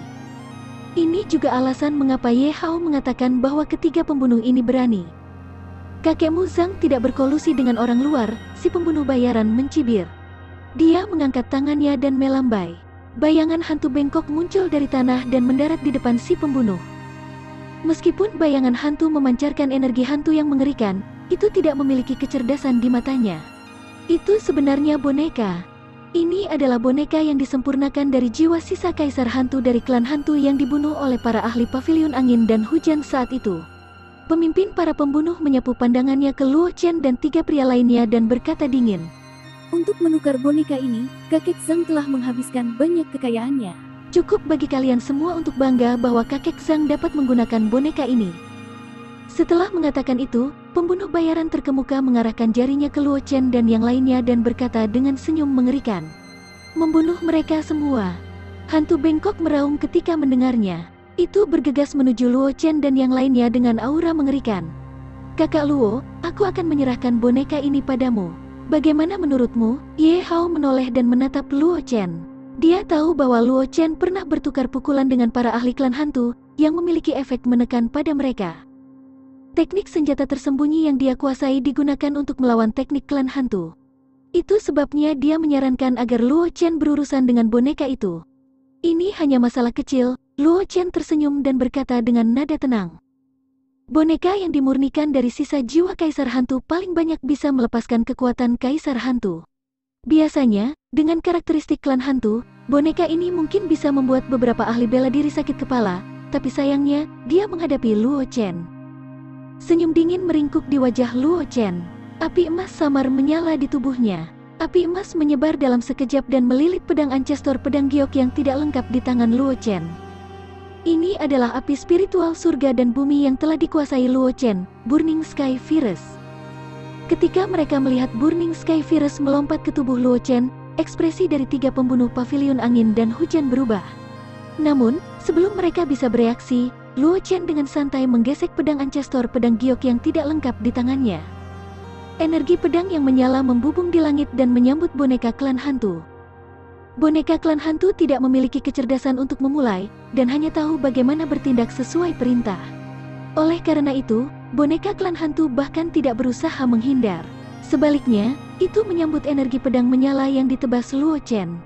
Ini juga alasan mengapa Ye Hao mengatakan bahwa ketiga pembunuh ini berani. Kakekmu Zhang tidak berkolusi dengan orang luar, si pembunuh bayaran mencibir. Dia mengangkat tangannya dan melambai. Bayangan hantu bengkok muncul dari tanah dan mendarat di depan si pembunuh. Meskipun bayangan hantu memancarkan energi hantu yang mengerikan, itu tidak memiliki kecerdasan di matanya. Itu sebenarnya boneka. Ini adalah boneka yang disempurnakan dari jiwa sisa kaisar hantu dari klan hantu yang dibunuh oleh para ahli Paviliun Angin dan Hujan saat itu. Pemimpin para pembunuh menyapu pandangannya ke Luo Chen dan tiga pria lainnya dan berkata dingin. Untuk menukar boneka ini, kakek Zhang telah menghabiskan banyak kekayaannya. Cukup bagi kalian semua untuk bangga bahwa kakek Zhang dapat menggunakan boneka ini. Setelah mengatakan itu, pembunuh bayaran terkemuka mengarahkan jarinya ke Luo Chen dan yang lainnya dan berkata dengan senyum mengerikan. Membunuh mereka semua. Hantu bengkok meraung ketika mendengarnya. Itu bergegas menuju Luo Chen dan yang lainnya dengan aura mengerikan. Kakak Luo, aku akan menyerahkan boneka ini padamu. Bagaimana menurutmu? Ye Hao menoleh dan menatap Luo Chen. Dia tahu bahwa Luo Chen pernah bertukar pukulan dengan para ahli klan hantu, yang memiliki efek menekan pada mereka. Teknik senjata tersembunyi yang dia kuasai digunakan untuk melawan teknik klan hantu. Itu sebabnya dia menyarankan agar Luo Chen berurusan dengan boneka itu. Ini hanya masalah kecil. Luo Chen tersenyum dan berkata dengan nada tenang. Boneka yang dimurnikan dari sisa jiwa kaisar hantu paling banyak bisa melepaskan kekuatan kaisar hantu. Biasanya, dengan karakteristik klan hantu, boneka ini mungkin bisa membuat beberapa ahli bela diri sakit kepala, tapi sayangnya, dia menghadapi Luo Chen. Senyum dingin meringkuk di wajah Luo Chen. Api emas samar menyala di tubuhnya. Api emas menyebar dalam sekejap dan melilit pedang ancestor pedang giok yang tidak lengkap di tangan Luo Chen. Ini adalah api spiritual surga dan bumi yang telah dikuasai Luo Chen, Burning Sky Virus. Ketika mereka melihat Burning Sky Virus melompat ke tubuh Luo Chen, ekspresi dari tiga pembunuh Paviliun Angin dan Hujan berubah. Namun, sebelum mereka bisa bereaksi, Luo Chen dengan santai menggesek pedang ancestor pedang giok yang tidak lengkap di tangannya. Energi pedang yang menyala membubung di langit dan menyambut boneka klan hantu. Boneka klan hantu tidak memiliki kecerdasan untuk memulai, dan hanya tahu bagaimana bertindak sesuai perintah. Oleh karena itu, boneka klan hantu bahkan tidak berusaha menghindar. Sebaliknya, itu menyambut energi pedang menyala yang ditebas Luo Chen.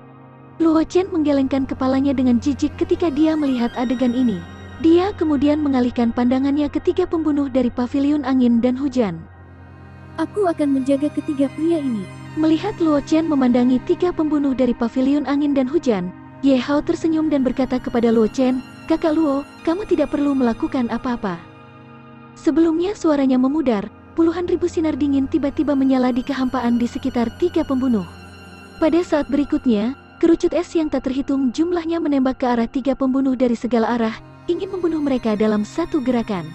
Luo Chen menggelengkan kepalanya dengan jijik ketika dia melihat adegan ini. Dia kemudian mengalihkan pandangannya ke tiga pembunuh dari Paviliun Angin dan Hujan. Aku akan menjaga ketiga pria ini. Melihat Luo Chen memandangi tiga pembunuh dari Paviliun Angin dan Hujan, Ye Hao tersenyum dan berkata kepada Luo Chen, "Kakak Luo, kamu tidak perlu melakukan apa-apa." Sebelumnya suaranya memudar, puluhan ribu sinar dingin tiba-tiba menyala di kehampaan di sekitar tiga pembunuh. Pada saat berikutnya, kerucut es yang tak terhitung jumlahnya menembak ke arah tiga pembunuh dari segala arah, ingin membunuh mereka dalam satu gerakan.